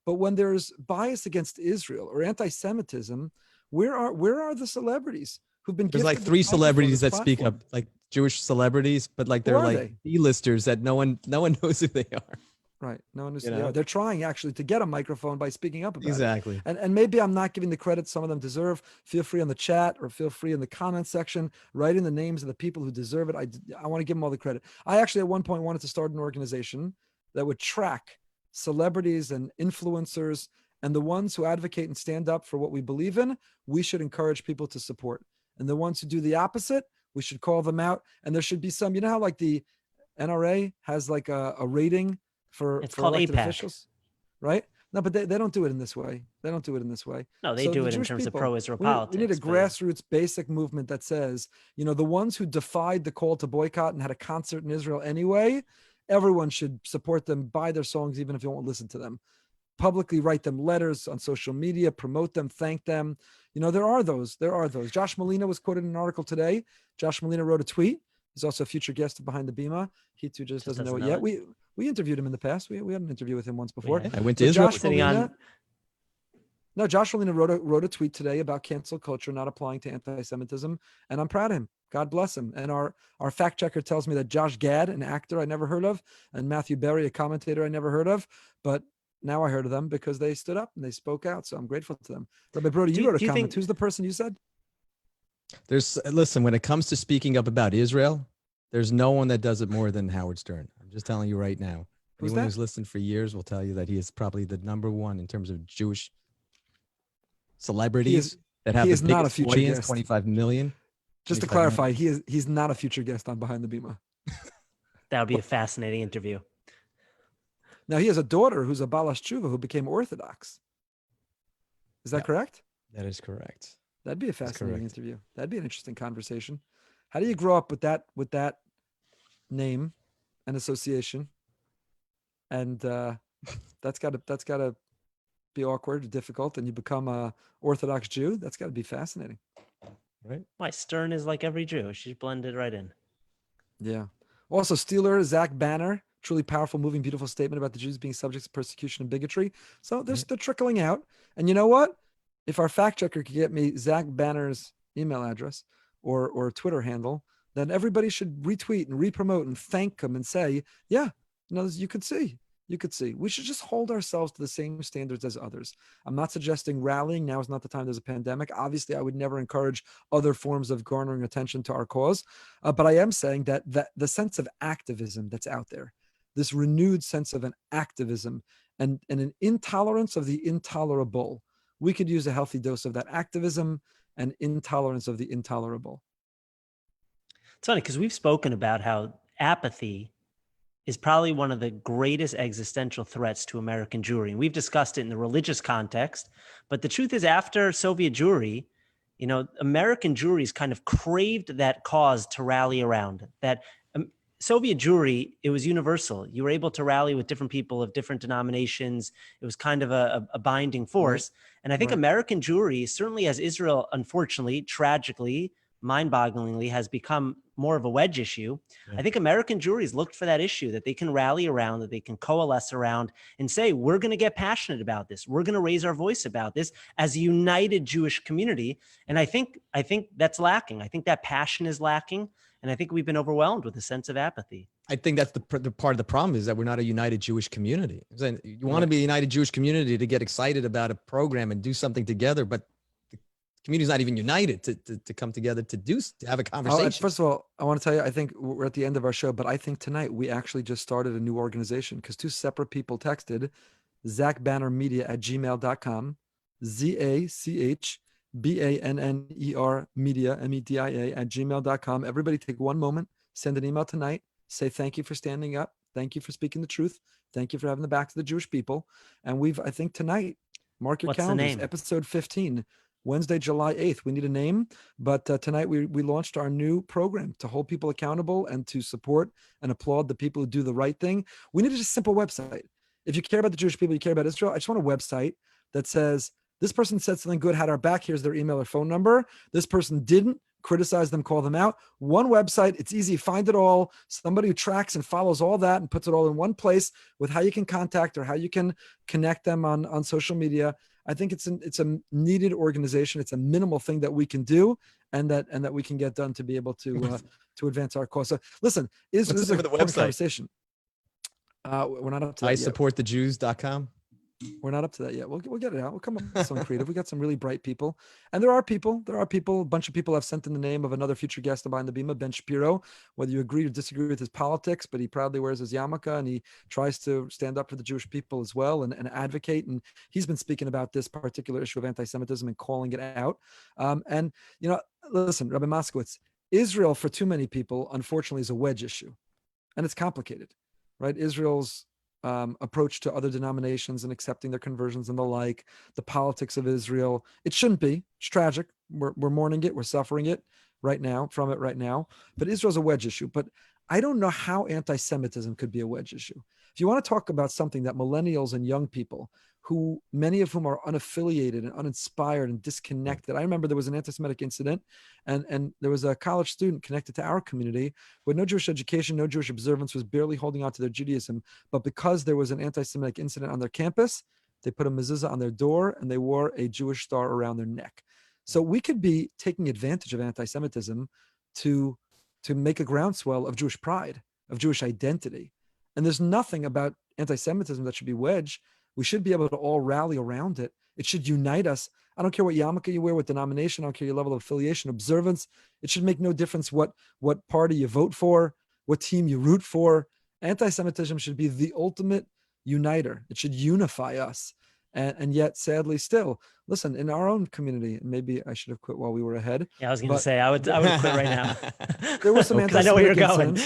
But when there's bias against Israel or anti-Semitism, where are the celebrities who've been? There's like 3 celebrities that speak up, like Jewish celebrities, but like they're like B-listers that no one knows who they are. Right. No one knows who they are. They're trying actually to get a microphone by speaking up about exactly. it. And maybe I'm not giving the credit some of them deserve. Feel free on the chat or feel free in the comment section, write in the names of the people who deserve it. I want to give them all the credit. I actually at one point wanted to start an organization that would track celebrities and influencers, and the ones who advocate and stand up for what we believe in, we should encourage people to support. And the ones who do the opposite, we should call them out. And there should be some, you know how like the NRA has like a rating for elected officials, right? No, but they don't do it in this way. They don't do it in this way. No, they do it in terms of pro-Israel politics. We need a grassroots basic movement that says, you know, the ones who defied the call to boycott and had a concert in Israel anyway, everyone should support them, buy their songs, even if you won't listen to them. Publicly write them letters on social media, promote them, thank them. You know, there are those. Josh Molina was quoted in an article today. Josh Molina wrote a tweet. He's also a future guest of Behind the Bima. He too just doesn't know it yet. We interviewed him in the past. We had an interview with him once before. I went to Israel. Josh Molina wrote a tweet today about cancel culture not applying to anti-Semitism, and I'm proud of him. God bless him. And our fact checker tells me that Josh Gad, an actor I never heard of, and Matthew Berry, a commentator I never heard of, but now I heard of them because they stood up and they spoke out. So I'm grateful to them. Rabbi Broide, you wrote a comment. Who's the person you said? Listen, when it comes to speaking up about Israel, there's no one that does it more than Howard Stern. I'm just telling you right now. Anyone who's listened for years will tell you that he is probably the number one in terms of Jewish celebrities that have the biggest audience, 25 million. Just to clarify, he's not a future guest on Behind the Bima. That would be a fascinating interview. Now, he has a daughter who's a Balas Tshuva who became Orthodox. Is that correct? That is correct. That'd be a fascinating interview. That'd be an interesting conversation. How do you grow up with that name and association? And that's gotta be awkward, difficult, and you become a Orthodox Jew. That's got to be fascinating. Right. Why Stern is like every Jew. She's blended right in. Yeah. Also, Steeler, Zach Banner, truly powerful, moving, beautiful statement about the Jews being subject to persecution and bigotry. So they're trickling out. And you know what? If our fact checker could get me Zach Banner's email address, or Twitter handle, then everybody should retweet and repromote and thank them and say, yeah, you could see. We should just hold ourselves to the same standards as others. I'm not suggesting rallying. Now is not the time. There's a pandemic. Obviously, I would never encourage other forms of garnering attention to our cause. But I am saying that the sense of activism that's out there, this renewed sense of an activism and an intolerance of the intolerable, we could use a healthy dose of that activism and intolerance of the intolerable. It's funny because we've spoken about how apathy is probably one of the greatest existential threats to American Jewry. And we've discussed it in the religious context. But the truth is, after Soviet Jewry, American Jewries kind of craved that cause to rally around. That Soviet Jewry, it was universal. You were able to rally with different people of different denominations. It was kind of a binding force. Right. And I think American Jewry, certainly as Israel, unfortunately, tragically, mind-bogglingly, has become more of a wedge issue. Yeah. I think American Jewries looked for that issue that they can rally around, that they can coalesce around and say, we're going to get passionate about this. We're going to raise our voice about this as a united Jewish community. And I think that's lacking. I think that passion is lacking. And I think we've been overwhelmed with a sense of apathy. I think that's the part of the problem is that we're not a united Jewish community. You want to be a united Jewish community to get excited about a program and do something together, but community is not even united to come together to have a conversation. First of all, I want to tell you, I think we're at the end of our show, but I think tonight we actually just started a new organization because two separate people texted zachbannermedia@gmail.com, ZACHBANNER media, MEDIA @gmail.com. Everybody take one moment, send an email tonight, say thank you for standing up. Thank you for speaking the truth. Thank you for having the backs of the Jewish people. And I think tonight, mark your calendars, episode 15. Wednesday, July 8th. We need a name, but tonight we launched our new program to hold people accountable and to support and applaud the people who do the right thing. We need a simple website. If you care about the Jewish people, you care about Israel, I just want a website that says, this person said something good, had our back, here's their email or phone number. This person didn't, criticize them, call them out. One website, it's easy, find it all. Somebody who tracks and follows all that and puts it all in one place with how you can contact or how you can connect them on social media. I think it's a needed organization. It's a minimal thing that we can do and that we can get done to be able to advance our cause. So listen, this is a conversation. We're not up to that ISupportTheJews.com. We're not up to that yet. We'll get it out. We'll come up with something creative. We got some really bright people. And there are people, a bunch of people have sent in the name of another future guest behind the Bima, Ben Shapiro, whether you agree or disagree with his politics, but he proudly wears his yarmulke and he tries to stand up for the Jewish people as well and advocate. And he's been speaking about this particular issue of anti-Semitism and calling it out. Listen, Rabbi Moskowitz, Israel for too many people, unfortunately, is a wedge issue. And it's complicated, right? Israel's approach to other denominations and accepting their conversions and the like, the politics of Israel. It shouldn't be. It's tragic. We're mourning it. We're suffering it right now. But Israel's a wedge issue. But I don't know how anti-Semitism could be a wedge issue. If you want to talk about something that millennials and young people, who many of whom are unaffiliated and uninspired and disconnected. I remember there was an anti-Semitic incident and there was a college student connected to our community with no Jewish education, no Jewish observance, was barely holding on to their Judaism. But because there was an anti-Semitic incident on their campus, they put a mezuzah on their door and they wore a Jewish star around their neck. So we could be taking advantage of anti-Semitism to make a groundswell of Jewish pride, of Jewish identity. And there's nothing about anti-Semitism that should be wedged. We should be able to all rally around it. It should unite us. I don't care what yarmulke you wear, what denomination, I don't care your level of affiliation, observance. It should make no difference what party you vote for, what team you root for. Anti-Semitism should be the ultimate uniter. It should unify us. And yet, sadly, still, listen, in our own community, and maybe I should have quit while we were ahead. Yeah, I was going to say, I would quit right now. There were some I know where you're going.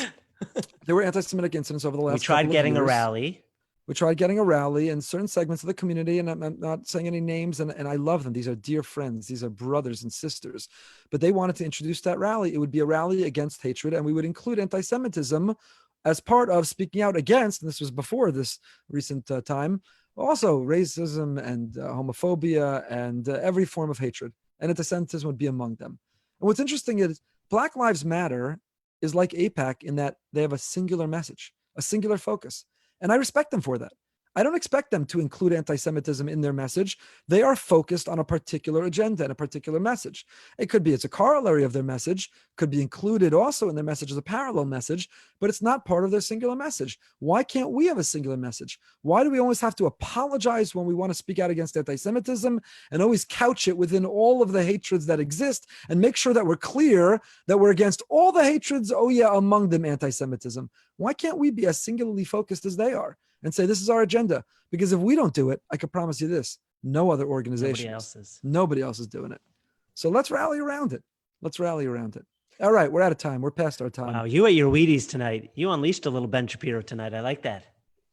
There were anti-Semitic incidents over the last We tried getting a rally. We tried getting a rally in certain segments of the community, and I'm not saying any names, and I love them. These are dear friends. These are brothers and sisters. But they wanted to introduce that rally. It would be a rally against hatred, and we would include anti-Semitism as part of speaking out against, and this was before this recent time, also racism and homophobia and every form of hatred. And anti-Semitism would be among them. And what's interesting is Black Lives Matter is like AIPAC in that they have a singular message, a singular focus. And I respect them for that. I don't expect them to include anti-Semitism in their message. They are focused on a particular agenda and a particular message. It could be it's a corollary of their message, could be included also in their message as a parallel message, but it's not part of their singular message. Why can't we have a singular message? Why do we always have to apologize when we want to speak out against anti-Semitism and always couch it within all of the hatreds that exist and make sure that we're clear that we're against all the hatreds, oh yeah, among them anti-Semitism? Why can't we be as singularly focused as they are and say, this is our agenda? Because if we don't do it, I can promise you this, no other organization, nobody else is doing it. So let's rally around it. Let's rally around it. All right, we're out of time. We're past our time. Wow, you ate your Wheaties tonight. You unleashed a little Ben Shapiro tonight. I like that.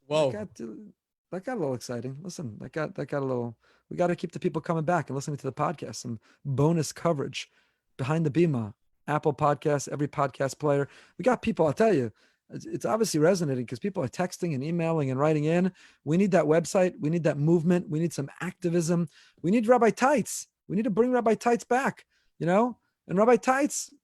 Whoa. That got a little exciting. Listen, that got a little, we got to keep the people coming back and listening to the podcast. Some bonus coverage behind the Bima, Apple Podcasts, every podcast player. We got people, I'll tell you, it's obviously resonating because people are texting and emailing and writing in. We need that website. We need that movement. We need some activism. We need Rabbi Tights. We need to bring Rabbi Tights back, and Rabbi Tights,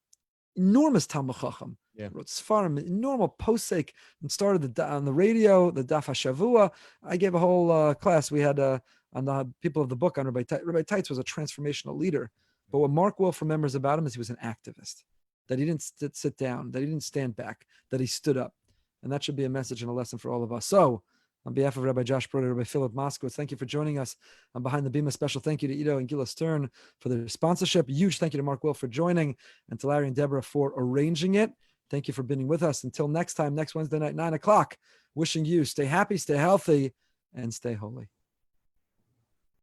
enormous Talmud Chacham. Yeah. Wrote Sfarim, enormous posek, and started on the radio, the Daf HaShavua. I gave a whole class we had on the people of the book on Rabbi Tights. Rabbi Tights was a transformational leader. But what Mark Wilf remembers about him is he was an activist, that he didn't sit down, that he didn't stand back, that he stood up. And that should be a message and a lesson for all of us. So on behalf of Rabbi Josh Broide, Rabbi Philip Moskowitz, thank you for joining us on Behind the Bima. Special thank you to Ido and Gila Stern for their sponsorship. Huge thank you to Mark Wilf for joining, and to Larry and Deborah for arranging it. Thank you for being with us. Until next time, next Wednesday night, 9 o'clock, wishing you stay happy, stay healthy, and stay holy.